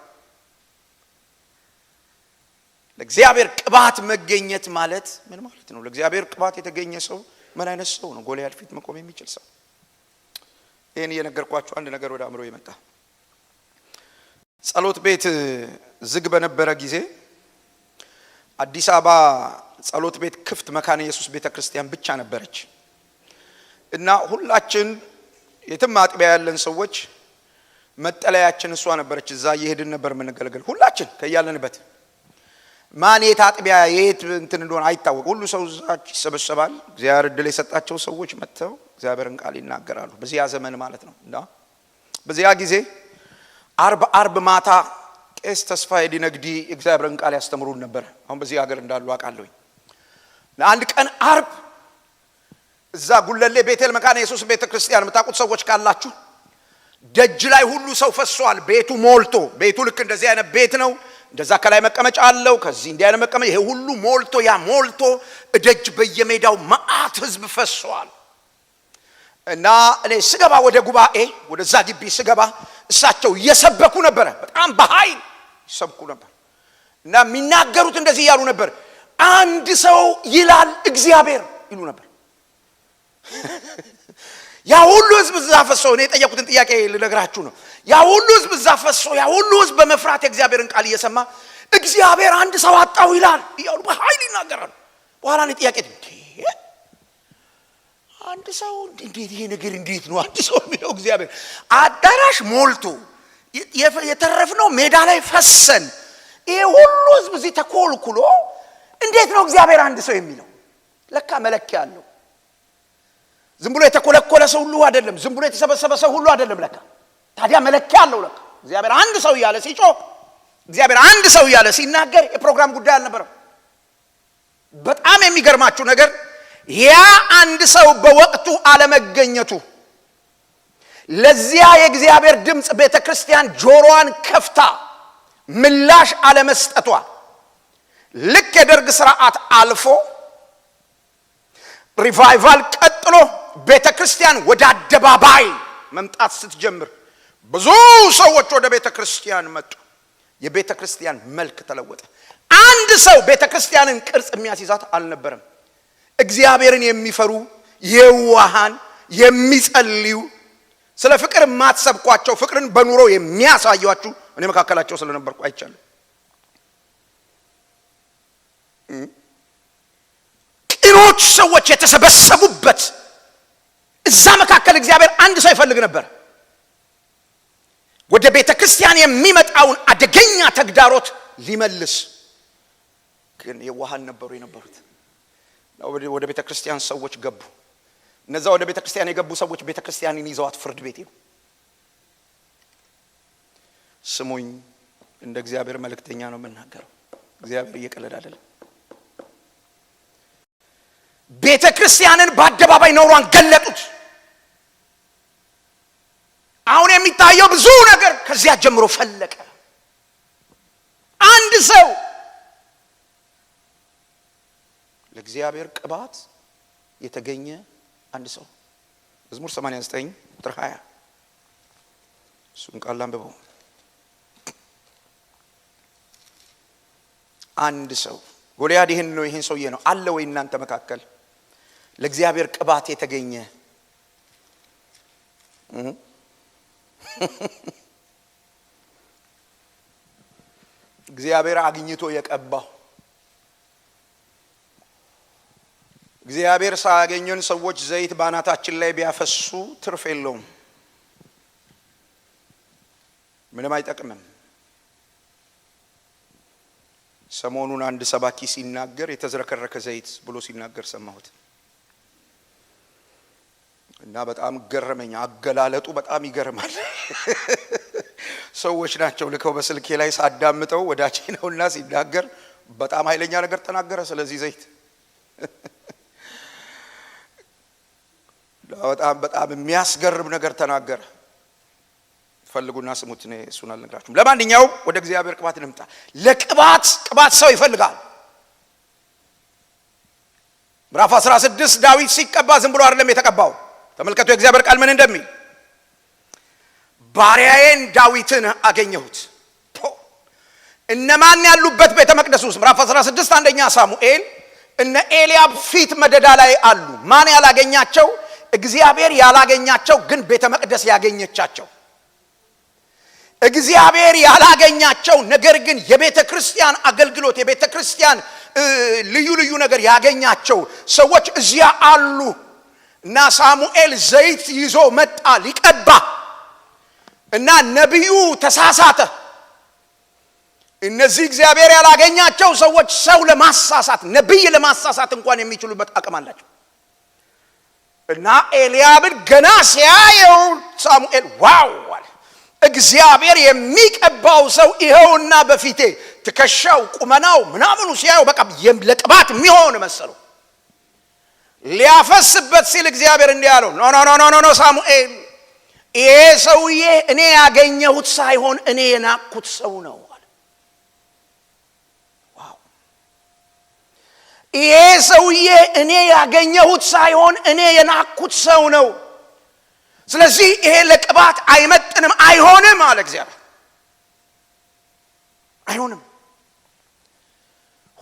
ለእግዚአብሔር ቅባት መገኘት ማለት ምን ማለት ነው? ለእግዚአብሔር ቅባት የተገኘ ሰው ምን አይነት ሰው ነው? ጎልያድ ፊት መቆም የሚችል ሰው። ይሄን እየነገርኳችሁ አንድ ነገር ወደ አእምሮ ይመጣ። ጸሎት ቤት ዝግ በነበረ ጊዜ አዲስ አበባ ጸሎት ቤት ክፍት መካነ ኢየሱስ ቤተክርስቲያን ብቻ ነበረች እና ሁላችን የትም አጥቢያ ያለን ሰዎች መጠለያችን እሷ ነበረች። እዛ እየሄድን ነበር የምንገለገል ሁላችን ከያለንበት። ማን የት አጥቢያ የት እንትን እንደሆነ አይታወቅ። ሁሉ ሰው እዛች ይሰበሰባል። እግዚአብሔር እድል የሰጣቸው ሰዎች መጥተው እግዚአብሔርን ቃል ይናገራሉ። በዚያ ዘመን ማለት ነው። እና በዚያ ጊዜ አርብ ማታ ቄስ ተስፋዬ ዲነግዲ እግዚአብሔርን ቃል ያስተምሩን ነበር። አሁን በዚህ ሀገር እንዳሉ አውቃለሁ። ለአንድ ቀን አርብ እዛ ጉለሌ ቤቴል መካነ ኢየሱስ ቤተክርስቲያን የምታውቁት ሰዎች ካላችሁ ደጅ ላይ ሁሉ ሰው ፈሷል። ቤቱ ሞልቶ፣ ቤቱ ልክ እንደዚህ አይነት ቤት ነው። እንደዛ ከላይ መቀመጫ አለው፣ ከዚህ እንዲህ አይነት መቀመጫ፣ ይሄ ሁሉ ሞልቶ ያ ሞልቶ ደጅ በየሜዳው መዓት ህዝብ ፈሷል። እና እኔ ስገባ ወደ ጉባኤ ወደዛ ግቢ ስገባ እሳቸው እየሰበኩ ነበር። በጣም በኃይል ይሰብኩ ነበር እና የሚናገሩት እንደዚህ ያሉ ነበር። አንድ ሰው ይላል እግዚአብሔር ይሉ ነበር። ያ ሁሉ ህዝብ እዛ ፈሶ፣ እኔ የጠየቁትን ጥያቄ ልነግራችሁ ነው። ያ ሁሉ ህዝብ እዛ ፈሶ፣ ያ ሁሉ ህዝብ በመፍራት የእግዚአብሔርን ቃል እየሰማ እግዚአብሔር አንድ ሰው አጣው ይላል እያሉ በኃይል ይናገራሉ። በኋላ እኔ ጥያቄ አንድ ሰው እንዴት ይሄ ነገር እንዴት ነው አንድ ሰው የሚለው? እግዚአብሔር አዳራሽ ሞልቶ የተረፍነው ሜዳ ላይ ፈሰን ይሄ ሁሉ ህዝብ እዚህ ተኮልኩሎ እንዴት ነው እግዚአብሔር አንድ ሰው የሚለው? ለካ መለኪያ አለው። ዝም ብሎ የተኮለኮለ ሰው ሁሉ አይደለም። ዝም ብሎ የተሰበሰበ ሰው ሁሉ አይደለም። ለካ ታዲያ መለኪያ አለው። ለካ እግዚአብሔር አንድ ሰው እያለ ሲጮህ፣ እግዚአብሔር አንድ ሰው እያለ ሲናገር የፕሮግራም ጉዳይ አልነበረም። በጣም የሚገርማችሁ ነገር ያ አንድ ሰው በወቅቱ አለመገኘቱ፣ ለዚያ የእግዚአብሔር ድምጽ ቤተክርስቲያን ጆሮዋን ከፍታ ምላሽ አለመስጠቷ፣ ልክ የደርግ ስርዓት አልፎ ሪቫይቫል ቀጥሎ ቤተክርስቲያን ወደ አደባባይ መምጣት ስትጀምር ብዙ ሰዎች ወደ ቤተክርስቲያን መጡ። የቤተክርስቲያን መልክ ተለወጠ። አንድ ሰው ቤተክርስቲያንን ቅርጽ የሚያስይዛት አልነበረም። እግዚአብሔርን የሚፈሩ የዋሃን የሚጸልዩ፣ ስለ ፍቅር ማትሰብኳቸው ፍቅርን በኑሮ የሚያሳዩአችሁ እኔ መካከላቸው ስለነበርኩ አይቻለሁ። ቅኖች ሰዎች የተሰበሰቡበት እዛ መካከል እግዚአብሔር አንድ ሰው ይፈልግ ነበር። ወደ ቤተክርስቲያን የሚመጣውን አደገኛ ተግዳሮት ሊመልስ። ግን የዋሃን ነበሩ የነበሩት። ወደ ቤተክርስቲያን ሰዎች ገቡ። እነዛ ወደ ቤተክርስቲያን የገቡ ሰዎች ቤተክርስቲያንን ይዘዋት ፍርድ ቤት ሄዱ። ስሙኝ፣ እንደ እግዚአብሔር መልእክተኛ ነው የምናገረው። እግዚአብሔር እየቀለደ አይደለም። ቤተክርስቲያንን በአደባባይ ነውሯን ገለጡት። አሁን የሚታየው ብዙ ነገር ከዚያ ጀምሮ ፈለቀ። አንድ ሰው ለእግዚአብሔር ቅባት የተገኘ አንድ ሰው። መዝሙር 89 ቁጥር 20 እሱን ቃል አንብበው። አንድ ሰው ጎልያድ ይሄን ሰውዬ ነው አለ ወይ እናንተ መካከል ለእግዚአብሔር ቅባት የተገኘ? እግዚአብሔር አግኝቶ የቀባው። እግዚአብሔር ሳያገኘን ሰዎች ዘይት ባናታችን ላይ ቢያፈሱ ትርፍ የለውም፣ ምንም አይጠቅምም። ሰሞኑን አንድ ሰባኪ ሲናገር የተዝረከረከ ዘይት ብሎ ሲናገር ሰማሁት እና በጣም ገረመኝ። አገላለጡ በጣም ይገርማል። ሰዎች ናቸው ልከው በስልኬ ላይ ሳዳምጠው ወዳጄ ነውና ሲናገር በጣም ኃይለኛ ነገር ተናገረ ስለዚህ ዘይት። በጣም የሚያስገርም ነገር ተናገረ። ፈልጉና ስሙት። እኔ እሱን አልነግራችሁም። ለማንኛውም ወደ እግዚአብሔር ቅባት እንምጣ። ቅባት ሰው ይፈልጋል። ምዕራፍ 16 ዳዊት ሲቀባ ዝም ብሎ አይደለም የተቀባው። ተመልከቱ የእግዚአብሔር ቃል ምን እንደሚል። ባሪያዬን ዳዊትን አገኘሁት፣ እነማን ያሉበት ቤተ መቅደስ ውስጥ ምዕራፍ 16 አንደኛ ሳሙኤል እነ ኤልያብ ፊት መደዳ ላይ አሉ። ማን ያላገኛቸው? እግዚአብሔር ያላገኛቸው ግን ቤተ መቅደስ ያገኘቻቸው። እግዚአብሔር ያላገኛቸው ነገር ግን የቤተ ክርስቲያን አገልግሎት የቤተ ክርስቲያን ልዩ ልዩ ነገር ያገኛቸው ሰዎች እዚያ አሉ። እና ሳሙኤል ዘይት ይዞ መጣ ሊቀባ እና ነብዩ ተሳሳተ። እነዚህ እግዚአብሔር ያላገኛቸው ሰዎች ሰው ለማሳሳት ነብይ ለማሳሳት እንኳን የሚችሉበት አቅም አላቸው። እና ኤልያብን ገና ሲያየው ሳሙኤል ዋው አለ። እግዚአብሔር የሚቀባው ሰው ይሄውና በፊቴ ትከሻው ቁመናው ምናምኑ ሲያየው በቃ ለቅባት የሚሆን መሰለው። ሊያፈስበት ሲል እግዚአብሔር እንዲህ አለው፣ ኖ ኖ ኖ ኖ ሳሙኤል፣ ይሄ ሰውዬ እኔ ያገኘሁት ሳይሆን እኔ የናቅኩት ሰው ነው አለ። ዋው! ይሄ ሰውዬ እኔ ያገኘሁት ሳይሆን እኔ የናቅኩት ሰው ነው። ስለዚህ ይሄ ለቅባት አይመጥንም፣ አይሆንም አለ እግዚአብሔር። አይሆንም።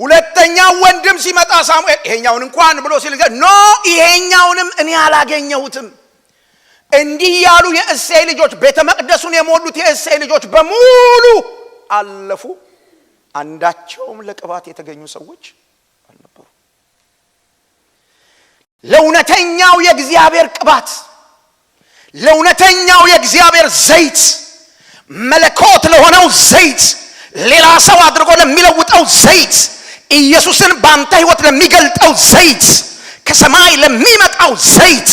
ሁለተኛው ወንድም ሲመጣ ሳሙኤል ይሄኛውን እንኳን ብሎ ሲል ኖ ይሄኛውንም እኔ አላገኘሁትም። እንዲህ ያሉ የእሴይ ልጆች ቤተ መቅደሱን የሞሉት የእሴይ ልጆች በሙሉ አለፉ። አንዳቸውም ለቅባት የተገኙ ሰዎች አልነበሩ። ለእውነተኛው የእግዚአብሔር ቅባት ለእውነተኛው የእግዚአብሔር ዘይት መለኮት ለሆነው ዘይት ሌላ ሰው አድርጎ ለሚለውጠው ዘይት ኢየሱስን ባንተ ህይወት ለሚገልጠው ዘይት ከሰማይ ለሚመጣው ዘይት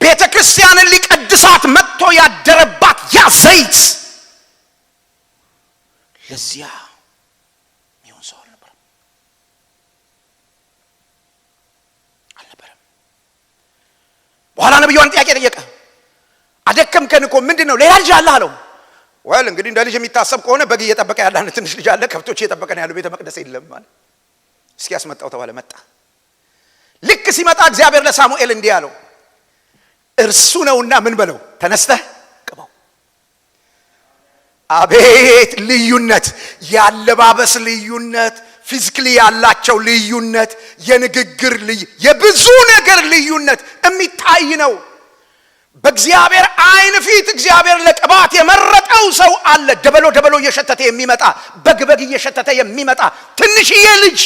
ቤተ ክርስቲያንን ሊቀድሳት መጥቶ ያደረባት ያ ዘይት ለዚያ የሚሆን ሰው አልነበረም። በኋላ ነብዩን ጥያቄ ጠየቀ። አደከምከን እኮ ምንድነው? ሌላ ልጅ አለ አለው። ወል እንግዲህ እንደ ልጅ የሚታሰብ ከሆነ በግ እየጠበቀ ያለ አንድ ትንሽ ልጅ አለ፣ ከብቶች እየጠበቀ ነው ያለው፣ ቤተ መቅደስ የለም ማለት። እስኪ ያስመጣው ተባለ። መጣ። ልክ ሲመጣ እግዚአብሔር ለሳሙኤል እንዲህ አለው፣ እርሱ ነውና ምን በለው? ተነስተህ ቅባው። አቤት ልዩነት! ያለባበስ ልዩነት፣ ፊዚካሊ ያላቸው ልዩነት፣ የንግግር የብዙ ነገር ልዩነት የሚታይ ነው። በእግዚአብሔር አይን ፊት እግዚአብሔር ለቅባት የመረጠው ሰው አለ። ደበሎ እየሸተተ የሚመጣ በግ እየሸተተ የሚመጣ ትንሽዬ ልጅ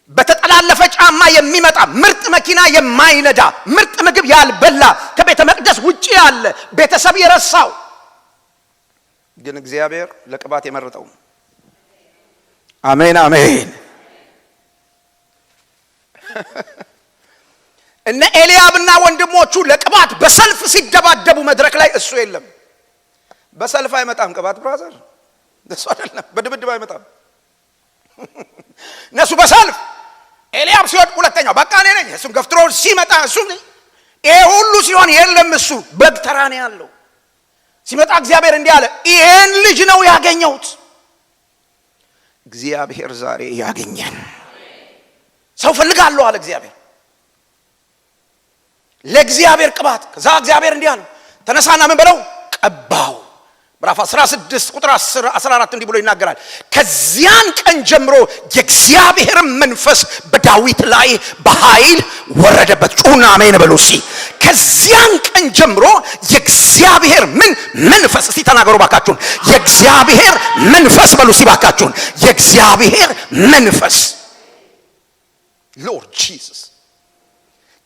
በተጠላለፈ ጫማ የሚመጣ ምርጥ መኪና የማይነዳ ምርጥ ምግብ ያልበላ ከቤተ መቅደስ ውጪ ያለ ቤተሰብ የረሳው ግን እግዚአብሔር ለቅባት የመረጠው። አሜን አሜን። እነ ኤልያብና ወንድሞቹ ለቅባት በሰልፍ ሲደባደቡ መድረክ ላይ እሱ የለም። በሰልፍ አይመጣም ቅባት ብራዘር፣ እሱ አይደለም። በድብድብ አይመጣም። እነሱ በሰልፍ ኤልያብ ሲወድ ሁለተኛው በቃ እኔ ነኝ እሱን ገፍትሮ ሲመጣ እሱ ይሄ ሁሉ ሲሆን የለም እሱ በግ ተራ ነው ያለው። ሲመጣ እግዚአብሔር እንዲህ አለ፣ ይሄን ልጅ ነው ያገኘሁት። እግዚአብሔር ዛሬ ያገኘን ሰው ፈልጋለሁ አለ እግዚአብሔር ለእግዚአብሔር ቅባት። ከዛ እግዚአብሔር እንዲህ አለ፣ ተነሳና ምን በለው? ቀባው። ምዕራፍ 16 ቁጥር 10 14 እንዲህ ብሎ ይናገራል። ከዚያን ቀን ጀምሮ የእግዚአብሔር መንፈስ በዳዊት ላይ በኃይል ወረደበት። ጩና አሜን በሉ እስቲ። ከዚያን ቀን ጀምሮ የእግዚአብሔር መንፈስ እስቲ ተናገሩ ባካችሁን። የእግዚአብሔር መንፈስ በሉ እስቲ ባካችሁን። የእግዚአብሔር መንፈስ ሎርድ ጂሰስ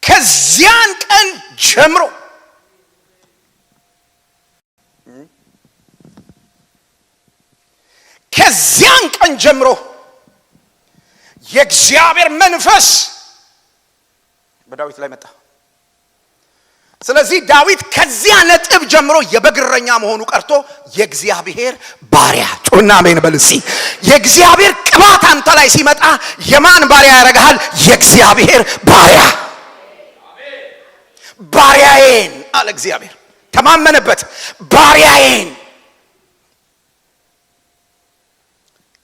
ከዚያን ቀን ጀምሮ ከዚያን ቀን ጀምሮ የእግዚአብሔር መንፈስ በዳዊት ላይ መጣ። ስለዚህ ዳዊት ከዚያ ነጥብ ጀምሮ የበግረኛ መሆኑ ቀርቶ የእግዚአብሔር ባሪያ ጩና አሜን በል እስቲ። የእግዚአብሔር ቅባት አንተ ላይ ሲመጣ የማን ባሪያ ያደርግሃል? የእግዚአብሔር ባሪያ። ባሪያዬን አለ እግዚአብሔር፣ ተማመነበት። ባሪያዬን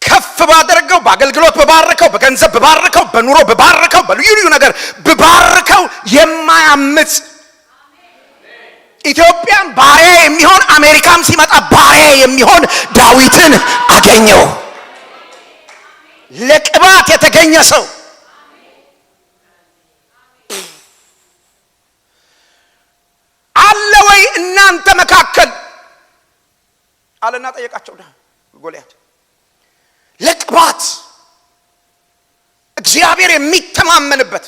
ከፍ ባደረገው፣ በአገልግሎት በባረከው፣ በገንዘብ በባረከው፣ በኑሮ በባረከው፣ በልዩ ልዩ ነገር በባረከው የማያምጽ ኢትዮጵያን ባሪያ የሚሆን አሜሪካን አብርሃም ሲመጣ ባሪያ የሚሆን ዳዊትን አገኘው። ለቅባት የተገኘ ሰው አለ ወይ እናንተ መካከል አለና ጠየቃቸው ጎልያድ። ለቅባት እግዚአብሔር የሚተማመንበት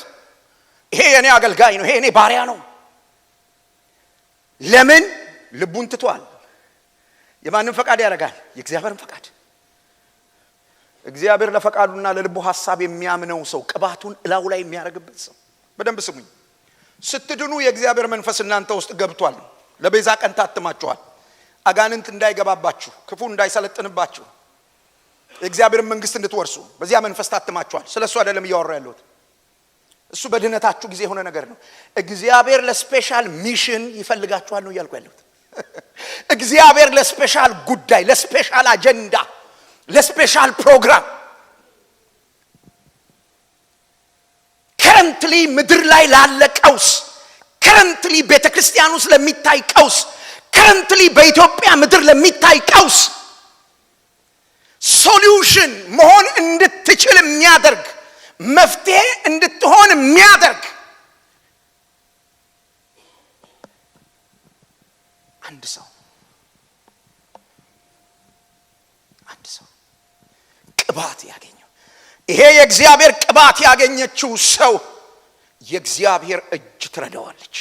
ይሄ የኔ አገልጋይ ነው፣ ይሄ የኔ ባሪያ ነው። ለምን ልቡን ትቷል? የማንን ፈቃድ ያደርጋል? የእግዚአብሔርን ፈቃድ። እግዚአብሔር ለፈቃዱና ለልቡ ሐሳብ የሚያምነው ሰው ቅባቱን እላው ላይ የሚያደርግበት ሰው። በደንብ ስሙኝ። ስትድኑ የእግዚአብሔር መንፈስ እናንተ ውስጥ ገብቷል። ለቤዛ ቀን ታትማችኋል። አጋንንት እንዳይገባባችሁ፣ ክፉ እንዳይሰለጥንባችሁ፣ የእግዚአብሔር መንግስት እንድትወርሱ በዚያ መንፈስ ታትማችኋል። ስለሱ አይደለም እያወራ ያለሁት። እሱ በድነታችሁ ጊዜ የሆነ ነገር ነው። እግዚአብሔር ለስፔሻል ሚሽን ይፈልጋችኋል ነው እያልኩ ያለሁት። እግዚአብሔር ለስፔሻል ጉዳይ፣ ለስፔሻል አጀንዳ፣ ለስፔሻል ፕሮግራም ከረንትሊ ምድር ላይ ላለ ቀውስ፣ ከረንትሊ ቤተክርስቲያን ውስጥ ለሚታይ ቀውስ፣ ከረንትሊ በኢትዮጵያ ምድር ለሚታይ ቀውስ ሶሉሽን መሆን እንድትችል የሚያደርግ መፍትሄ እንድትሆን የሚያደርግ አንድ ሰው ቅባት ያገኘው። ይሄ የእግዚአብሔር ቅባት ያገኘችው ሰው የእግዚአብሔር እጅ ትረዳዋለች።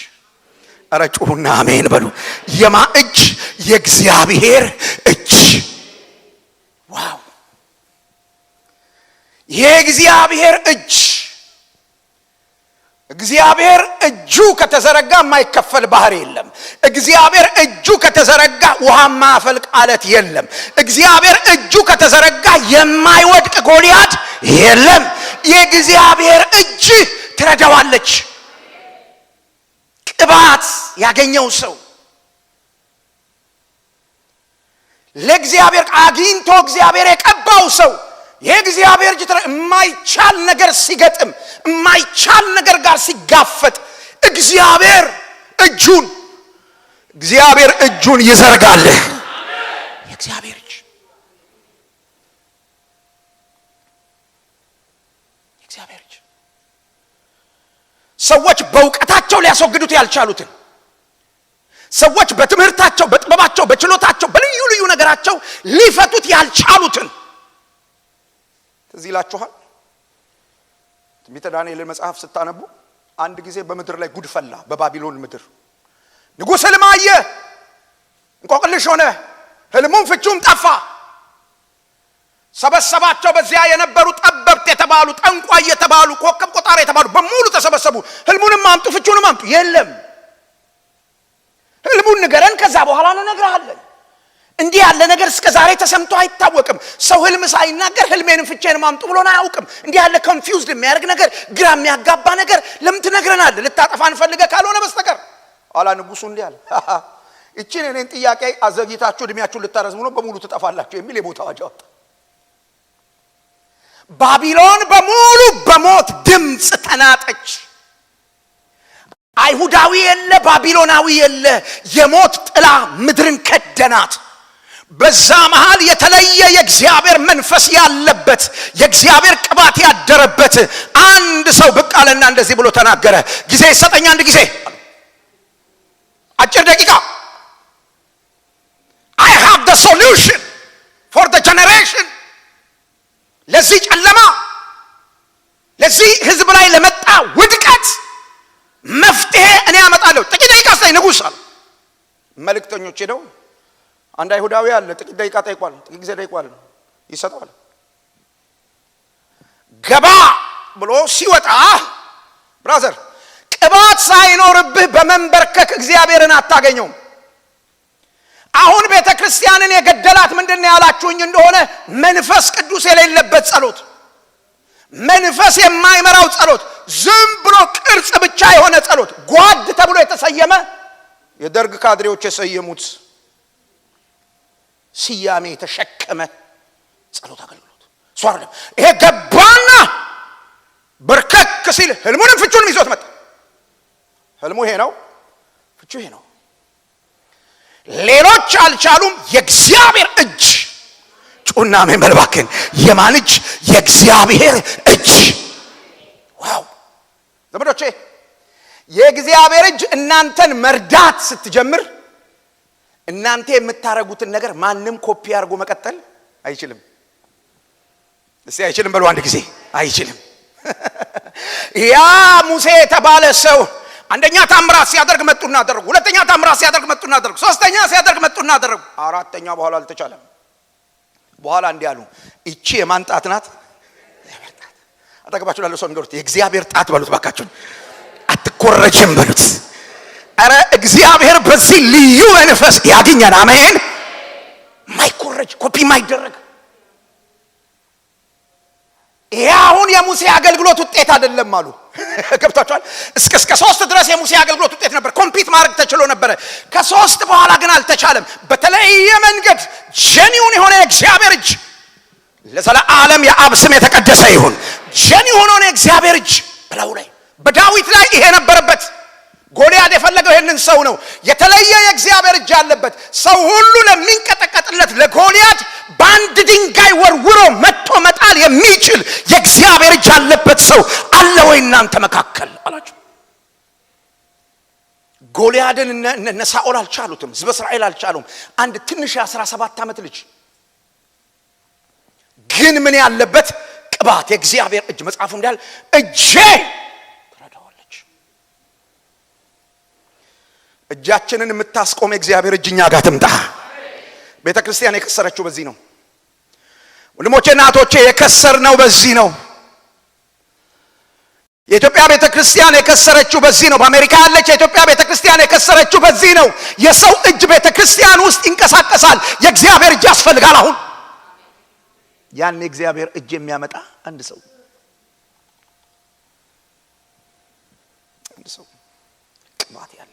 አረ ጩሁና አሜን በሉ። የማ እጅ? የእግዚአብሔር እጅ። ዋው! የእግዚአብሔር እጅ። እግዚአብሔር እጁ ከተዘረጋ የማይከፈል ባህር የለም። እግዚአብሔር እጁ ከተዘረጋ ውሃ ማፈልቅ አለት የለም። እግዚአብሔር እጁ ከተዘረጋ የማይወድቅ ጎልያድ የለም። የእግዚአብሔር እጅ ትረዳዋለች። ቅባት ያገኘው ሰው ለእግዚአብሔር አግኝቶ እግዚአብሔር የቀባው ሰው የእግዚአብሔር እጅ የማይቻል ነገር ሲገጥም የማይቻል ነገር ጋር ሲጋፈጥ እግዚአብሔር እጁን ይዘርጋል። የእግዚአብሔር እጅ ሰዎች በእውቀታቸው ሊያስወግዱት ያልቻሉትን፣ ሰዎች በትምህርታቸው፣ በጥበባቸው፣ በችሎታቸው፣ በልዩ ልዩ ነገራቸው ሊፈቱት ያልቻሉትን ትዝ ይላችኋል። ትንቢተ ዳንኤልን መጽሐፍ ስታነቡ አንድ ጊዜ በምድር ላይ ጉድ ፈላ። በባቢሎን ምድር ንጉሥ ሕልም አየ፣ እንቆቅልሽ ሆነ፣ ሕልሙም ፍቹም ጠፋ። ሰበሰባቸው። በዚያ የነበሩ ጠበብት የተባሉ፣ ጠንቋይ የተባሉ፣ ኮከብ ቆጣሪ የተባሉ በሙሉ ተሰበሰቡ። ሕልሙንም አምጡ፣ ፍቹንም አምጡ። የለም። ሕልሙን ንገረን፣ ከዛ በኋላ እንነግርሃለን። እንዲህ ያለ ነገር እስከ ዛሬ ተሰምቶ አይታወቅም። ሰው ሕልም ሳይናገር ሕልሜንም ፍቼንም አምጡ ብሎን አያውቅም። እንዲህ ያለ ኮንፊውዝድ የሚያደርግ ነገር፣ ግራ የሚያጋባ ነገር ለምን ትነግረናለህ? ልታጠፋን ፈልገህ ካልሆነ በስተቀር። ኋላ ንጉሡ እንዲህ አለ፣ እቺን እኔን ጥያቄ አዘግይታችሁ እድሜያችሁን ልታረዝሙ ነው፣ በሙሉ ትጠፋላችሁ የሚል የሞት አዋጅ አወጣ። ባቢሎን በሙሉ በሞት ድምፅ ተናጠች። አይሁዳዊ የለ፣ ባቢሎናዊ የለ። የሞት ጥላ ምድርን ከደናት። በዛ መሃል የተለየ የእግዚአብሔር መንፈስ ያለበት፣ የእግዚአብሔር ቅባት ያደረበት አንድ ሰው ብቅ አለና እንደዚህ ብሎ ተናገረ። ጊዜ ይሰጠኝ፣ አንድ ጊዜ፣ አጭር ደቂቃ። I have the solution for the generation። ለዚህ ጨለማ፣ ለዚህ ህዝብ ላይ ለመጣ ውድቀት መፍትሄ እኔ አመጣለሁ። ጥቂት ደቂቃ ሳይ ንጉሥ አለ። መልእክተኞች ሄደው አንድ አይሁዳዊ አለ፣ ጥቂት ደቂቃ ጠይቋል፣ ጥቂት ጊዜ ጠይቋል፣ ይሰጠዋል። ገባ ብሎ ሲወጣ ብራዘር፣ ቅባት ሳይኖርብህ በመንበርከክ እግዚአብሔርን አታገኘውም። አሁን ቤተ ክርስቲያንን የገደላት ምንድነው ያላችሁኝ እንደሆነ መንፈስ ቅዱስ የሌለበት ጸሎት፣ መንፈስ የማይመራው ጸሎት፣ ዝም ብሎ ቅርጽ ብቻ የሆነ ጸሎት፣ ጓድ ተብሎ የተሰየመ የደርግ ካድሬዎች የሰየሙት ስያሜ የተሸከመ ጸሎት አገልግሎት ሷርለ። ይሄ ገባና በርከክ ሲል ህልሙንም ፍቹንም ይዞት መጣ። ህልሙ ይሄ ነው፣ ፍቹ ይሄ ነው። ሌሎች አልቻሉም። የእግዚአብሔር እጅ ጩና መንበልባከን የማን እጅ? የእግዚአብሔር እጅ። ዋው ዘመዶቼ የእግዚአብሔር እጅ እናንተን መርዳት ስትጀምር እናንተ የምታረጉትን ነገር ማንም ኮፒ አድርጎ መቀጠል አይችልም። እስቲ አይችልም በሉ አንድ ጊዜ አይችልም። ያ ሙሴ የተባለ ሰው አንደኛ ታምራት ሲያደርግ መጡና አደረጉ፣ ሁለተኛ ታምራት ሲያደርግ መጡና አደረጉ፣ ሶስተኛ ሲያደርግ መጡና አደረጉ፣ አራተኛ በኋላ አልተቻለም። በኋላ እንዲህ አሉ፣ እቺ የማን ጣት ናት? አጠገባችሁ ላለው ሰው ንገሩት፣ የእግዚአብሔር ጣት በሉት ባካችሁ። አትኮረጅም በሉት። አረ እግዚአብሔር በዚህ ልዩ መንፈስ ያገኛል። አሜን። ማይኮረጅ ኮፒ ማይደረግ ይሄ አሁን የሙሴ አገልግሎት ውጤት አይደለም አሉ። ገብታችኋል? እስከ 3 ድረስ የሙሴ አገልግሎት ውጤት ነበር። ኮምፒት ማድረግ ተችሎ ነበር። ከ3 በኋላ ግን አልተቻለም። በተለየ መንገድ ጀኒውን የሆነ እግዚአብሔር እጅ ለዘላለም የአብ ስም የተቀደሰ ይሁን። ጀኒውን የሆነ እግዚአብሔር እጅ በላዩ ላይ በዳዊት ላይ ይሄ ነበረበት። ጎልያድ የፈለገው ይሄንን ሰው ነው። የተለየ የእግዚአብሔር እጅ አለበት። ሰው ሁሉ ለሚንቀጠቀጥለት ለጎልያድ በአንድ ድንጋይ ወርውሮ መጥቶ መጣል የሚችል የእግዚአብሔር እጅ አለበት ሰው አለ ወይ እናንተ መካከል አላችሁ። ጎልያድን እነ ሳኦል አልቻሉትም። ሕዝበ እስራኤል አልቻሉም። አንድ ትንሽ 17 ዓመት ልጅ ግን ምን ያለበት ቅባት የእግዚአብሔር እጅ መጽሐፉ እንዳል እጄ እጃችንን የምታስቆም የእግዚአብሔር እጅ እኛ ጋር ትምጣ። ቤተክርስቲያን የከሰረችው በዚህ ነው። ወንድሞቼና እህቶቼ የከሰርነው በዚህ ነው። የኢትዮጵያ ቤተክርስቲያን የከሰረችው በዚህ ነው። በአሜሪካ ያለች የኢትዮጵያ ቤተክርስቲያን የከሰረችው በዚህ ነው። የሰው እጅ ቤተክርስቲያን ውስጥ ይንቀሳቀሳል። የእግዚአብሔር እጅ ያስፈልጋል። አሁን ያን የእግዚአብሔር እጅ የሚያመጣ አንድ ሰው ቅባት ያለ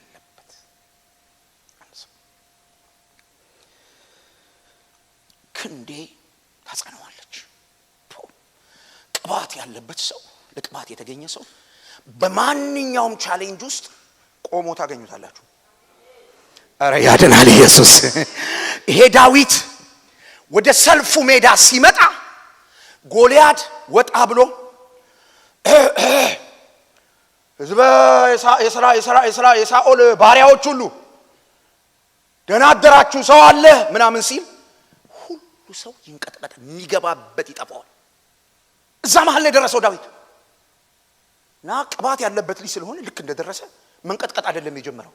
ክንዴ ታጸናዋለች። ቅባት ያለበት ሰው ለቅባት የተገኘ ሰው በማንኛውም ቻሌንጅ ውስጥ ቆሞ ታገኙታላችሁ። አረ ያድናል ኢየሱስ። ይሄ ዳዊት ወደ ሰልፉ ሜዳ ሲመጣ ጎልያድ ወጣ ብሎ ሕዝበ የሳኦል ባሪያዎች ሁሉ ደህና አደራችሁ ሰው አለ ምናምን ሲል ሰው ይንቀጥቀጥ የሚገባበት ይጠፋዋል። እዛ መሃል ላይ ደረሰው ዳዊት እና ቅባት ያለበት ልጅ ስለሆነ ልክ እንደደረሰ መንቀጥቀጥ አይደለም የጀመረው።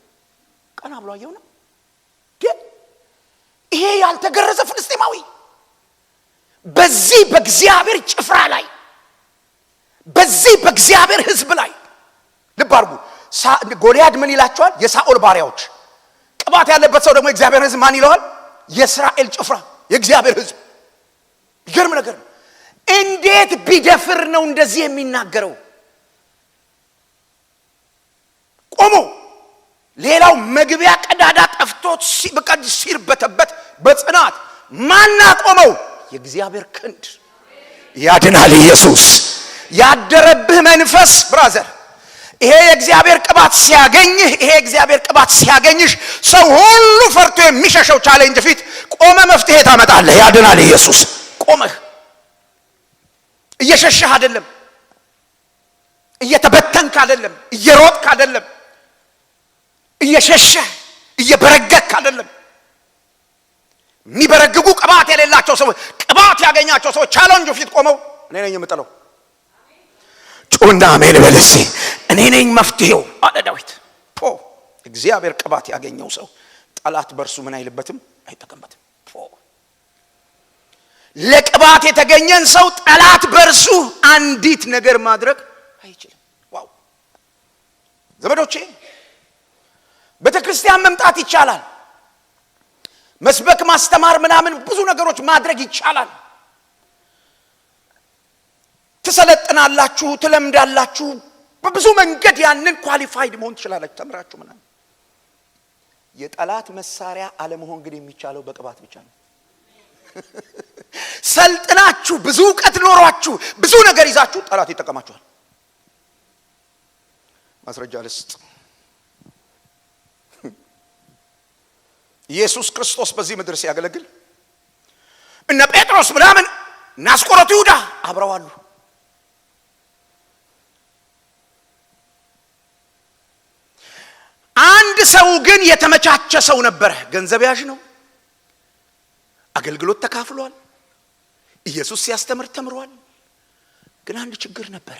ቀና ብሎ አየውና ይሄ ያልተገረዘ ፍልስጤማዊ በዚህ በእግዚአብሔር ጭፍራ ላይ በዚህ በእግዚአብሔር ሕዝብ ላይ ልብ አድርጉ። ጎልያድ ምን ይላቸዋል? የሳኦል ባሪያዎች። ቅባት ያለበት ሰው ደግሞ የእግዚአብሔር ሕዝብ ማን ይለዋል? የእስራኤል ጭፍራ፣ የእግዚአብሔር ሕዝብ። ይገርም ነገር ነው። እንዴት ቢደፍር ነው እንደዚህ የሚናገረው? ቆሞ ሌላው መግቢያ ቀዳዳ ጠፍቶት በቀድ ሲርበተበት በጽናት ማን ቆመው? የእግዚአብሔር ክንድ ያድናል። ኢየሱስ ያደረብህ መንፈስ ብራዘር፣ ይሄ የእግዚአብሔር ቅባት ሲያገኝህ፣ ይሄ የእግዚአብሔር ቅባት ሲያገኝሽ ሰው ሁሉ ፈርቶ የሚሸሸው ቻሌንጅ ፊት ቆመ መፍትሄ ታመጣለህ። ያድናል ኢየሱስ። ቆመህ እየሸሸህ አይደለም፣ እየተበተንክ አይደለም፣ እየሮጥክ አይደለም፣ እየሸሸህ እየበረገክ አይደለም። የሚበረግጉ ቅባት የሌላቸው ሰዎች፣ ቅባት ያገኛቸው ሰዎች ቻሌንጁ ፊት ቆመው እኔ ነኝ የምጥለው ጩና አሜን በለሲ እኔ ነኝ መፍትሄው አለ ዳዊት። እግዚአብሔር ቅባት ያገኘው ሰው ጠላት በርሱ ምን አይልበትም፣ አይጠቀምበትም። ለቅባት የተገኘን ሰው ጠላት በርሱ አንዲት ነገር ማድረግ አይችልም። ዋው ዘመዶቼ፣ ቤተክርስቲያን መምጣት ይቻላል። መስበክ፣ ማስተማር፣ ምናምን ብዙ ነገሮች ማድረግ ይቻላል። ትሰለጥናላችሁ፣ ትለምዳላችሁ። በብዙ መንገድ ያንን ኳሊፋይድ መሆን ትችላላችሁ፣ ተምራችሁ ምናምን። የጠላት መሳሪያ አለመሆን ግን የሚቻለው በቅባት ብቻ ነው። ሰልጥናችሁ ብዙ ዕውቀት ኖሯችሁ ብዙ ነገር ይዛችሁ ጠላት ይጠቀማችኋል። ማስረጃ ልስጥ። ኢየሱስ ክርስቶስ በዚህ ምድር ሲያገለግል እነ ጴጥሮስ ምናምን ናስቆሮቱ ይሁዳ አብረዋሉ። አንድ ሰው ግን የተመቻቸ ሰው ነበር። ገንዘብ ያዥ ነው። አገልግሎት ተካፍሏል። ኢየሱስ ሲያስተምር ተምሯል። ግን አንድ ችግር ነበር።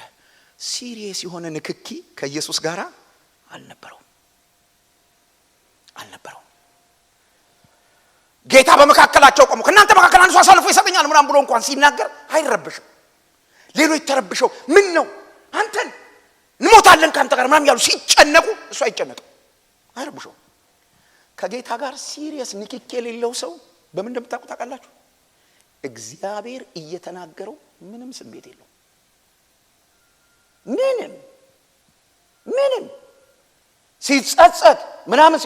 ሲሪየስ የሆነ ንክኪ ከኢየሱስ ጋር አልነበረው። ጌታ በመካከላቸው ቆሞ ከናንተ መካከል አንዱ አሳልፎ ይሰጠኛል ምናምን ብሎ እንኳን ሲናገር አይረብሽም። ሌሎች ተረብሸው ምን ነው አንተን እንሞታለን ካንተ ጋር ምናምን ያሉ ሲጨነቁ እሱ አይጨነቅም፣ አይረብሽም። ከጌታ ጋር ሲሪየስ ንክኪ የሌለው ሰው በምን እንደምታውቁ ታውቃላችሁ? እግዚአብሔር እየተናገረው ምንም ስሜት የለው። ምንም ሲጸጸት ምናምን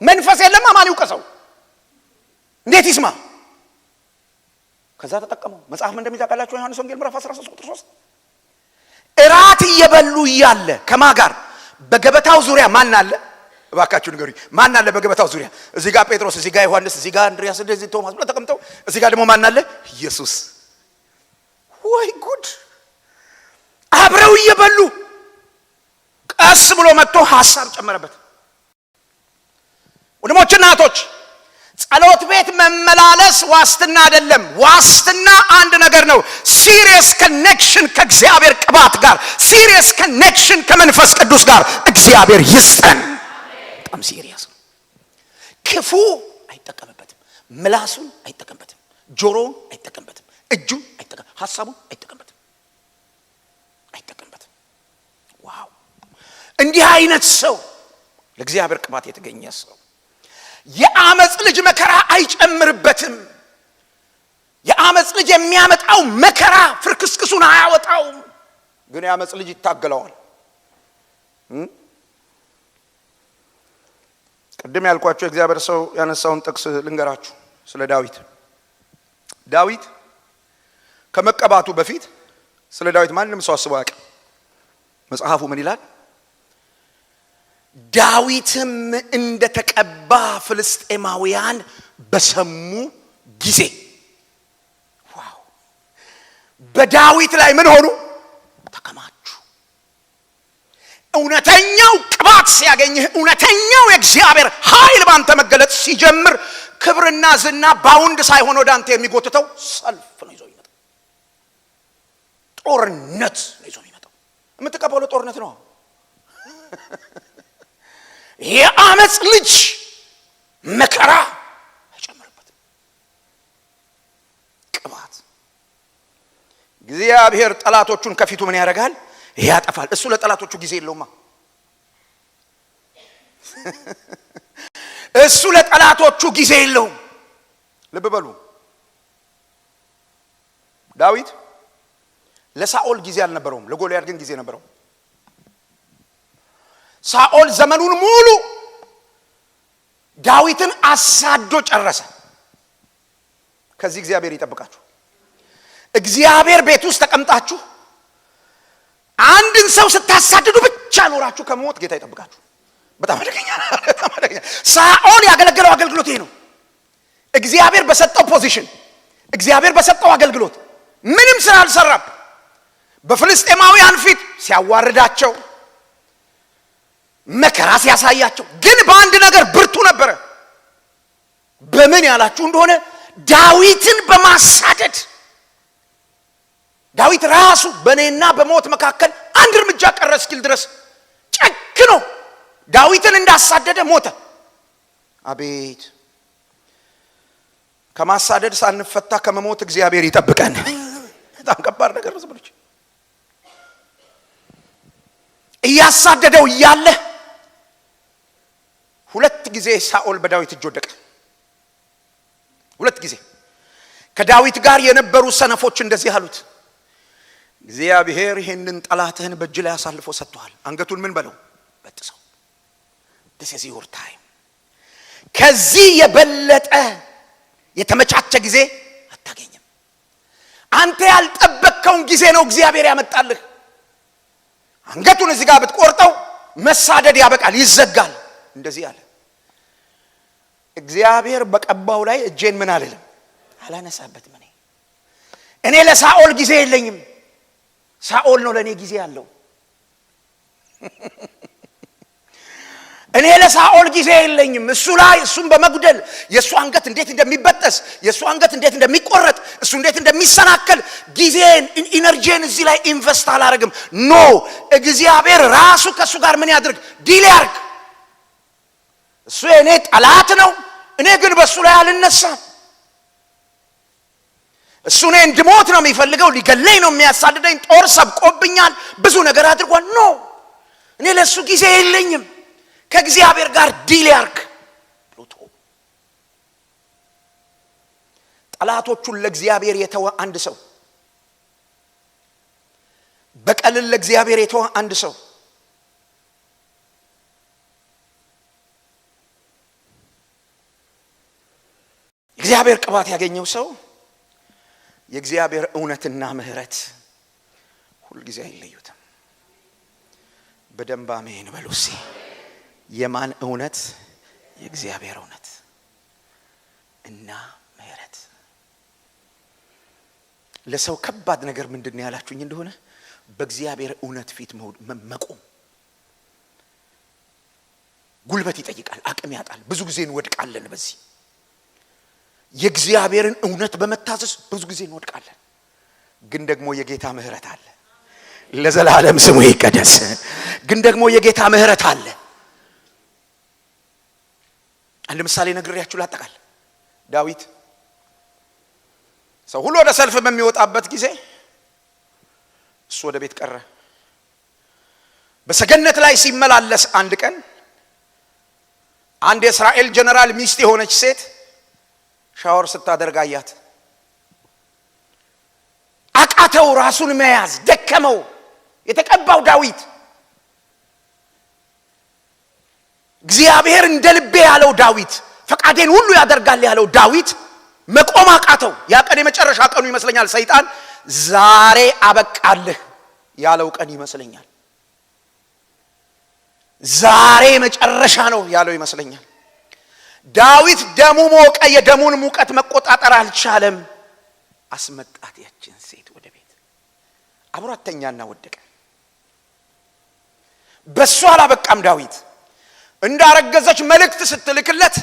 መንፈስ የለም። ማን ይውቀሰው? እንዴት ይስማ? ከዛ ተጠቀመው። መጽሐፍ ምን እንደሚታውቃላችሁ ዮሐንስ ወንጌል ምዕራፍ 13 ቁጥር 3 እራት እየበሉ እያለ ከማ ጋር በገበታው ዙሪያ ማን አለ? እባካችሁ ንገሩኝ፣ ማን አለ በገበታው ዙሪያ? እዚህ ጋር ጴጥሮስ፣ እዚህ ጋር ዮሐንስ፣ እዚህ ጋር አንድሪያስ፣ እዚህ ቶማስ ብለው ተቀምጠው፣ እዚህ ጋር ደግሞ ማን አለ? ኢየሱስ። ወይ ጉድ! አብረው እየበሉ ቀስ ብሎ መጥቶ ሐሳብ ጨመረበት። ወንድሞችና እህቶች፣ ጸሎት ቤት መመላለስ ዋስትና አይደለም። ዋስትና አንድ ነገር ነው። ሲሪየስ ኮኔክሽን ከእግዚአብሔር ቅባት ጋር፣ ሲሪየስ ኮኔክሽን ከመንፈስ ቅዱስ ጋር እግዚአብሔር ይስጠን። በጣም ሲሪየስ ነው። ክፉ አይጠቀምበትም። ምላሱን አይጠቀምበትም። ጆሮውን አይጠቀምበትም። እጁን አይጠቀምበትም። ሐሳቡን አይጠቀምበትም። ዋው! እንዲህ አይነት ሰው ለእግዚአብሔር ቅባት የተገኘ ሰው የአመጽ ልጅ መከራ አይጨምርበትም። የአመጽ ልጅ የሚያመጣው መከራ ፍርክስክሱን አያወጣውም። ግን የአመጽ ልጅ ይታገለዋል። ቅድም ያልኳችሁ እግዚአብሔር ሰው ያነሳውን ጥቅስ ልንገራችሁ ስለ ዳዊት። ዳዊት ከመቀባቱ በፊት ስለ ዳዊት ማንንም ሰው አስቦ አያውቅም። መጽሐፉ ምን ይላል? ዳዊትም እንደተቀባ ፍልስጤማውያን በሰሙ ጊዜ፣ ዋው! በዳዊት ላይ ምን ሆኑ? ተከማቹ። እውነተኛው ቅባት ሲያገኝህ፣ እውነተኛው የእግዚአብሔር ኃይል ባንተ መገለጥ ሲጀምር ክብርና ዝና ባውንድ ሳይሆን ወደ አንተ የሚጎትተው ሰልፍ ነው ይዞ የሚመጣው። ጦርነት ነው ይዞ የሚመጣው። የምትቀበለው ጦርነት ነው። የአመጽ ልጅ መከራ አይጨምርበትም። ቅባት እግዚአብሔር ጠላቶቹን ከፊቱ ምን ያደርጋል? ያጠፋል። እሱ ለጠላቶቹ ጊዜ የለውማ። እሱ ለጠላቶቹ ጊዜ የለውም። ልብ በሉ፣ ዳዊት ለሳኦል ጊዜ አልነበረውም፣ ለጎልያድ ግን ጊዜ ነበረው። ሳኦል ዘመኑን ሙሉ ዳዊትን አሳዶ ጨረሰ። ከዚህ እግዚአብሔር ይጠብቃችሁ። እግዚአብሔር ቤት ውስጥ ተቀምጣችሁ አንድን ሰው ስታሳድዱ ብቻ ኖራችሁ ከመሞት ጌታ ይጠብቃችሁ። በጣም አደገኛ። ሳኦል ያገለገለው አገልግሎት ይሄ ነው። እግዚአብሔር በሰጠው ፖዚሽን፣ እግዚአብሔር በሰጠው አገልግሎት ምንም ስራ አልሰራም። በፍልስጤማውያን ፊት ሲያዋርዳቸው፣ መከራ ሲያሳያቸው፣ ግን በአንድ ነገር ብርቱ ነበረ። በምን ያላችሁ እንደሆነ ዳዊትን በማሳደድ። ዳዊት ራሱ በእኔና በሞት መካከል አንድ እርምጃ ቀረ እስኪል ድረስ ጨክኖ ዳዊትን እንዳሳደደ ሞተ። አቤት! ከማሳደድ ሳንፈታ ከመሞት እግዚአብሔር ይጠብቀን። በጣም ከባድ ነገር ነው። ዝብሎች እያሳደደው እያለ ሁለት ጊዜ ሳኦል በዳዊት እጅ ወደቀ። ሁለት ጊዜ ከዳዊት ጋር የነበሩ ሰነፎች እንደዚህ አሉት፣ እግዚአብሔር ይሄንን ጠላትህን በእጅ ላይ አሳልፎ ሰጥቷል። አንገቱን ምን በለው? በጥሰው። this is your time። ከዚህ የበለጠ የተመቻቸ ጊዜ አታገኝም። አንተ ያልጠበቅከውን ጊዜ ነው እግዚአብሔር ያመጣልህ። አንገቱን እዚህ ጋር ብትቆርጠው መሳደድ ያበቃል፣ ይዘጋል። እንደዚህ አለ። እግዚአብሔር በቀባው ላይ እጄን ምን አልልም አላነሳበትም። እኔ ለሳኦል ጊዜ የለኝም፣ ሳኦል ነው ለኔ ጊዜ ያለው። እኔ ለሳኦል ጊዜ የለኝም። እሱ ላይ እሱን በመጉደል የሱ አንገት እንዴት እንደሚበጠስ የሱ አንገት እንዴት እንደሚቆረጥ እሱ እንዴት እንደሚሰናከል ጊዜን ኢነርጂን እዚህ ላይ ኢንቨስት አላረግም። ኖ እግዚአብሔር ራሱ ከሱ ጋር ምን ያድርግ? ዲል ያርግ። እሱ የኔ ጠላት ነው፣ እኔ ግን በሱ ላይ አልነሳም። እሱ እኔ እንድሞት ነው የሚፈልገው፣ ሊገለኝ ነው የሚያሳድደኝ፣ ጦር ሰብቆብኛል፣ ብዙ ነገር አድርጓል። ኖ እኔ ለሱ ጊዜ የለኝም፣ ከእግዚአብሔር ጋር ዲል ያርግ ብሎ ጠላቶቹን ለእግዚአብሔር የተወ አንድ ሰው፣ በቀልን ለእግዚአብሔር የተወ አንድ ሰው እግዚአብሔር ቅባት ያገኘው ሰው የእግዚአብሔር እውነትና ምህረት ሁሉ ጊዜ አይለዩትም። በደንብ አሜን በሉሲ። የማን እውነት? የእግዚአብሔር እውነት እና ምህረት። ለሰው ከባድ ነገር ምንድነው ያላችሁኝ እንደሆነ በእግዚአብሔር እውነት ፊት መቆም ጉልበት ይጠይቃል፣ አቅም ያጣል። ብዙ ጊዜ እንወድቃለን በዚህ የእግዚአብሔርን እውነት በመታዘዝ ብዙ ጊዜ እንወድቃለን። ግን ደግሞ የጌታ ምህረት አለ፣ ለዘላለም ስሙ ይቀደስ። ግን ደግሞ የጌታ ምህረት አለ። አንድ ምሳሌ ነግሬያችሁ ላጠቃል። ዳዊት ሰው ሁሉ ወደ ሰልፍ በሚወጣበት ጊዜ እሱ ወደ ቤት ቀረ። በሰገነት ላይ ሲመላለስ አንድ ቀን አንድ የእስራኤል ጀነራል ሚስት የሆነች ሴት ሻወር ስታደርግ አያት። አቃተው፣ ራሱን መያዝ ደከመው። የተቀባው ዳዊት እግዚአብሔር እንደልቤ ያለው ዳዊት ፈቃዴን ሁሉ ያደርጋል ያለው ዳዊት መቆም አቃተው። ያ ቀን የመጨረሻ ቀኑ ይመስለኛል። ሰይጣን ዛሬ አበቃልህ ያለው ቀን ይመስለኛል። ዛሬ መጨረሻ ነው ያለው ይመስለኛል። ዳዊት ደሙ ሞቀ። የደሙን ሙቀት መቆጣጠር አልቻለም። አስመጣት ያችን ሴት ወደ ቤት። አብራተኛና ወደቀ። በሷ አላበቃም። ዳዊት እንዳረገዘች መልእክት ስትልክለት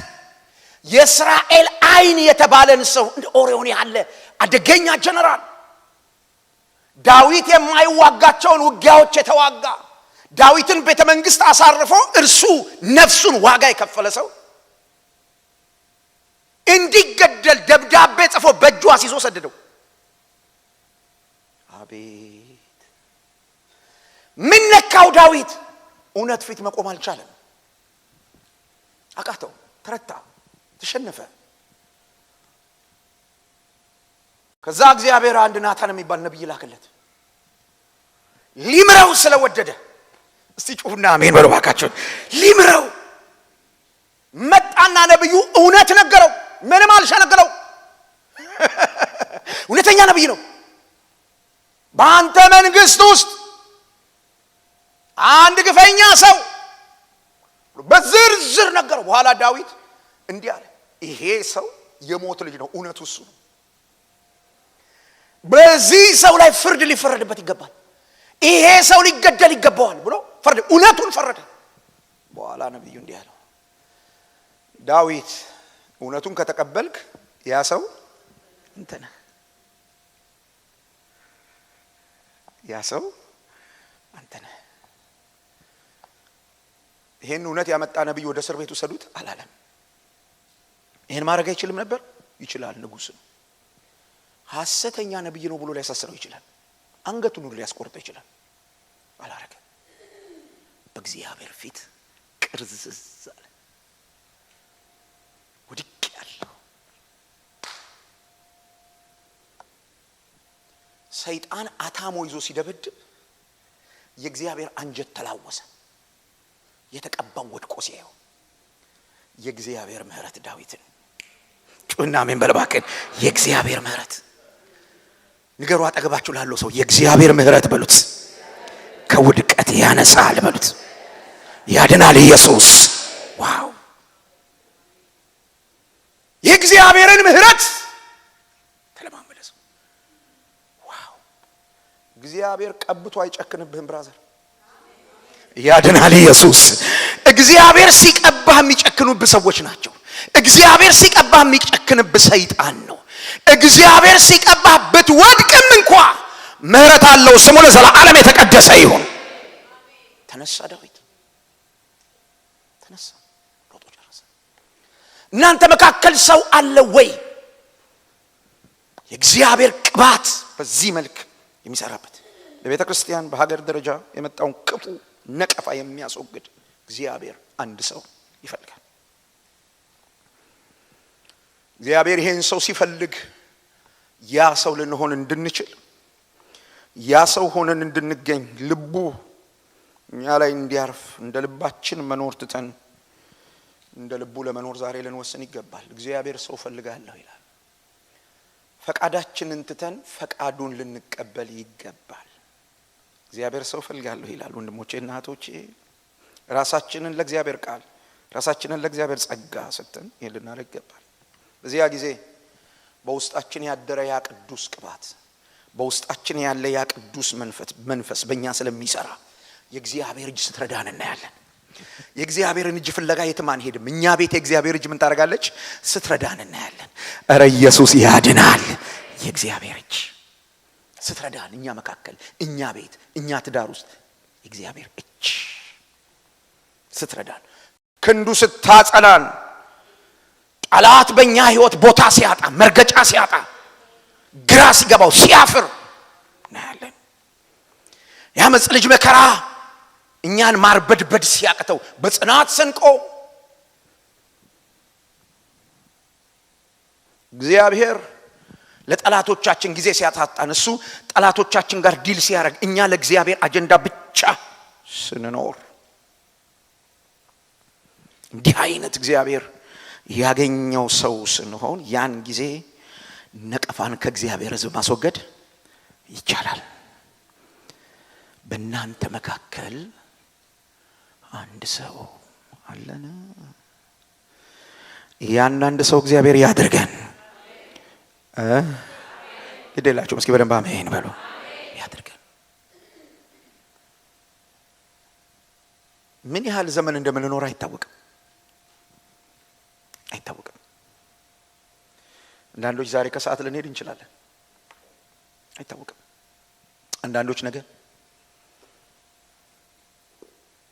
የእስራኤል አይን የተባለን ሰው እንደ ኦሪዮን ያለ አደገኛ ጀነራል፣ ዳዊት የማይዋጋቸውን ውጊያዎች የተዋጋ፣ ዳዊትን ቤተ መንግስት አሳርፎ እርሱ ነፍሱን ዋጋ የከፈለ ሰው እንዲገደል ደብዳቤ ጽፎ በእጁ አስይዞ ሰደደው። አቤት ምን ነካው? ዳዊት እውነት ፊት መቆም አልቻለም። አቃተው፣ ተረታ፣ ተሸነፈ። ከዛ እግዚአብሔር አንድ ናታን የሚባል ነብይ ላከለት ሊምረው ስለወደደ። እስቲ ጩሁና አሜን በሉ ባካችሁ። ሊምረው መጣና ነብዩ እውነት ነገረው። ምንም አልሸነገረው። እውነተኛ ነብይ ነው። በአንተ መንግስት ውስጥ አንድ ግፈኛ ሰው በዝርዝር ነገረው። በኋላ ዳዊት እንዲህ አለ፣ ይሄ ሰው የሞት ልጅ ነው፣ እውነቱ እሱ ነው። በዚህ ሰው ላይ ፍርድ ሊፈረድበት ይገባል፣ ይሄ ሰው ሊገደል ይገባዋል ብሎ ፈረደ። እውነቱን ፈረደ። በኋላ ነብዩ እንዲህ አለው፣ ዳዊት እውነቱን ከተቀበልክ ያ ሰው አንተ ነህ። ያ ሰው አንተ ነህ። ይሄን እውነት ያመጣ ነብይ ወደ እስር ቤት ወሰዱት አላለም። ይሄን ማድረግ አይችልም ነበር? ይችላል። ንጉስ ነው። ሐሰተኛ ነብይ ነው ብሎ ሊያሳስረው ይችላል። አንገቱን ሁሉ ሊያስቆርጠው ይችላል። አላረገም። በእግዚአብሔር ፊት ቅርዝዝ አለ። ወድቅ ያለው ሰይጣን አታሞ ይዞ ሲደበድብ የእግዚአብሔር አንጀት ተላወሰ። የተቀባው ወድቆ ሲያየው የእግዚአብሔር ምህረት ዳዊትን ጩና ምን በለባከን የእግዚአብሔር ምህረት ንገሩ። አጠገባችሁ ላለው ሰው የእግዚአብሔር ምህረት በሉት። ከውድቀት ያነሳል በሉት። ያድናል ኢየሱስ። ዋው የእግዚአብሔርን ምህረት ተለማመደ ሰው። ዋው! እግዚአብሔር ቀብቶ አይጨክንብህም ብራዘር፣ ያድናል ኢየሱስ። እግዚአብሔር ሲቀባህ የሚጨክኑብህ ሰዎች ናቸው። እግዚአብሔር ሲቀባህ የሚጨክንብህ ሰይጣን ነው። እግዚአብሔር ሲቀባህ ብትወድቅም እንኳ ምህረት አለው። ስሙ ለዘላለም የተቀደሰ ይሁን። ተነሳ ዳዊት ተነሳ፣ ሮጦ ጨረሰ። እናንተ መካከል ሰው አለ ወይ የእግዚአብሔር ቅባት በዚህ መልክ የሚሰራበት? ለቤተ ክርስቲያን በሀገር ደረጃ የመጣውን ክፉ ነቀፋ የሚያስወግድ እግዚአብሔር አንድ ሰው ይፈልጋል። እግዚአብሔር ይሄን ሰው ሲፈልግ ያ ሰው ልንሆን እንድንችል፣ ያ ሰው ሆነን እንድንገኝ፣ ልቡ እኛ ላይ እንዲያርፍ፣ እንደ ልባችን መኖር ትተን እንደ ልቡ ለመኖር ዛሬ ልንወስን ይገባል። እግዚአብሔር ሰው ፈልጋለሁ ይላል። ፈቃዳችንን ትተን ፈቃዱን ልንቀበል ይገባል። እግዚአብሔር ሰው ፈልጋለሁ ይላል። ወንድሞቼና እህቶቼ ራሳችንን ለእግዚአብሔር ቃል፣ ራሳችንን ለእግዚአብሔር ጸጋ ሰጥተን ይሄን ልናደርግ ይገባል። በዚያ ጊዜ በውስጣችን ያደረ ያ ቅዱስ ቅባት፣ በውስጣችን ያለ ያ ቅዱስ መንፈስ በእኛ ስለሚሰራ የእግዚአብሔር እጅ ስትረዳን እናያለን። የእግዚአብሔርን እጅ ፍለጋ የትም አንሄድም። እኛ ቤት የእግዚአብሔር እጅ ምን ታደርጋለች? ስትረዳን እናያለን። እረ ኢየሱስ ያድናል። የእግዚአብሔር እጅ ስትረዳን፣ እኛ መካከል፣ እኛ ቤት፣ እኛ ትዳር ውስጥ የእግዚአብሔር እጅ ስትረዳን፣ ክንዱ ስታጸናን፣ ጠላት በእኛ ህይወት ቦታ ሲያጣ፣ መርገጫ ሲያጣ፣ ግራ ሲገባው፣ ሲያፍር እናያለን። ያመጽ ልጅ መከራ እኛን ማርበድበድ ሲያቅተው በጽናት ሰንቆ እግዚአብሔር ለጠላቶቻችን ጊዜ ሲያጣጣን፣ እሱ ጠላቶቻችን ጋር ዲል ሲያደርግ፣ እኛ ለእግዚአብሔር አጀንዳ ብቻ ስንኖር፣ እንዲህ አይነት እግዚአብሔር ያገኘው ሰው ስንሆን ያን ጊዜ ነቀፋን ከእግዚአብሔር ሕዝብ ማስወገድ ይቻላል። በእናንተ መካከል አንድ ሰው አለን። ያን አንድ ሰው እግዚአብሔር ያድርገን። ይደላችሁ እስኪ በደንብ አሜን በሉ። ያድርገን። ምን ያህል ዘመን እንደምንኖር አይታወቅም። አንዳንዶች ዛሬ ከሰዓት ልንሄድ እንችላለን፣ አይታወቅም። አንዳንዶች ነገ፣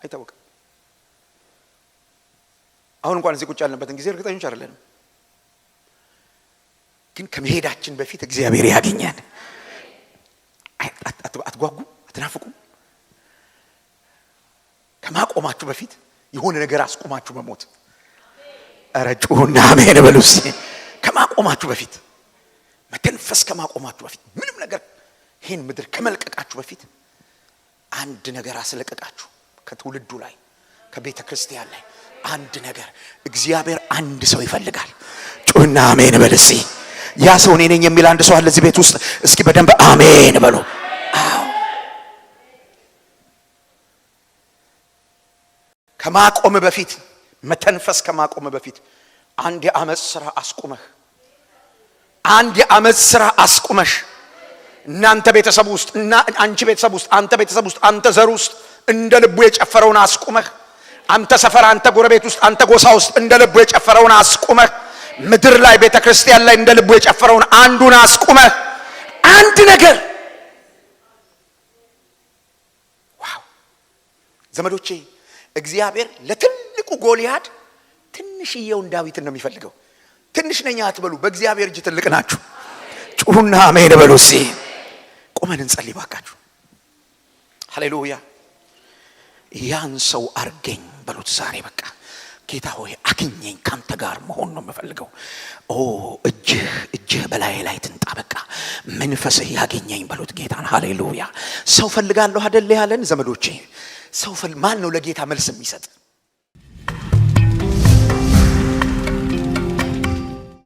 አይታወቅም። አሁን እንኳን እዚህ ቁጭ ያልንበትን ጊዜ እርግጠኞች አይደለንም። ግን ከመሄዳችን በፊት እግዚአብሔር ያገኛል። አትጓጉ፣ አትናፍቁ። ከማቆማችሁ በፊት የሆነ ነገር አስቆማችሁ መሞት። ኧረ ጩሁና አሜን በሉ እስቲ። ከማቆማችሁ በፊት፣ መተንፈስ ከማቆማችሁ በፊት፣ ምንም ነገር ይሄን ምድር ከመልቀቃችሁ በፊት አንድ ነገር አስለቀቃችሁ። ከትውልዱ ላይ፣ ከቤተ ክርስቲያን ላይ አንድ ነገር። እግዚአብሔር አንድ ሰው ይፈልጋል። ጩሁና አሜን በሉ እስቲ። ያ ሰው እኔ ነኝ የሚል አንድ ሰው አለ እዚህ ቤት ውስጥ? እስኪ በደንብ አሜን በሉ። አዎ፣ ከማቆም በፊት፣ መተንፈስ ከማቆም በፊት አንድ የአመጽ ስራ አስቁመህ፣ አንድ የአመጽ ስራ አስቁመሽ፣ እናንተ ቤተሰብ ውስጥ እና አንቺ ቤተሰብ ውስጥ፣ አንተ ቤተሰብ ውስጥ፣ አንተ ዘር ውስጥ እንደ ልቡ የጨፈረውን አስቁመህ፣ አንተ ሰፈር፣ አንተ ጎረቤት ውስጥ፣ አንተ ጎሳ ውስጥ እንደ ልቡ የጨፈረውን አስቁመህ፣ ምድር ላይ ቤተ ክርስቲያን ላይ እንደ ልቡ የጨፈረውን አንዱን አስቁመህ፣ አንድ ነገር። ዋው ዘመዶቼ፣ እግዚአብሔር ለትልቁ ጎልያድ ትንሽዬውን ዳዊትን ነው የሚፈልገው። ትንሽ ነኝ አትበሉ፣ በእግዚአብሔር እጅ ትልቅ ናችሁ። ጩሁና አሜን በሉ እስቲ። ቆመን እንጸልይ ባካችሁ። ሃሌሉያ። ያን ሰው አርገኝ በሉት ዛሬ። በቃ ጌታ ሆይ አግኘኝ፣ ካንተ ጋር መሆን ነው የምፈልገው። ኦ እጅህ በላይ ላይ ትንጣ። በቃ መንፈስህ ያገኘኝ በሉት ጌታን። ሃሌሉያ። ሰው ፈልጋለሁ አይደል ያለን ዘመዶቼ? ሰው ማን ነው ለጌታ መልስ የሚሰጥ?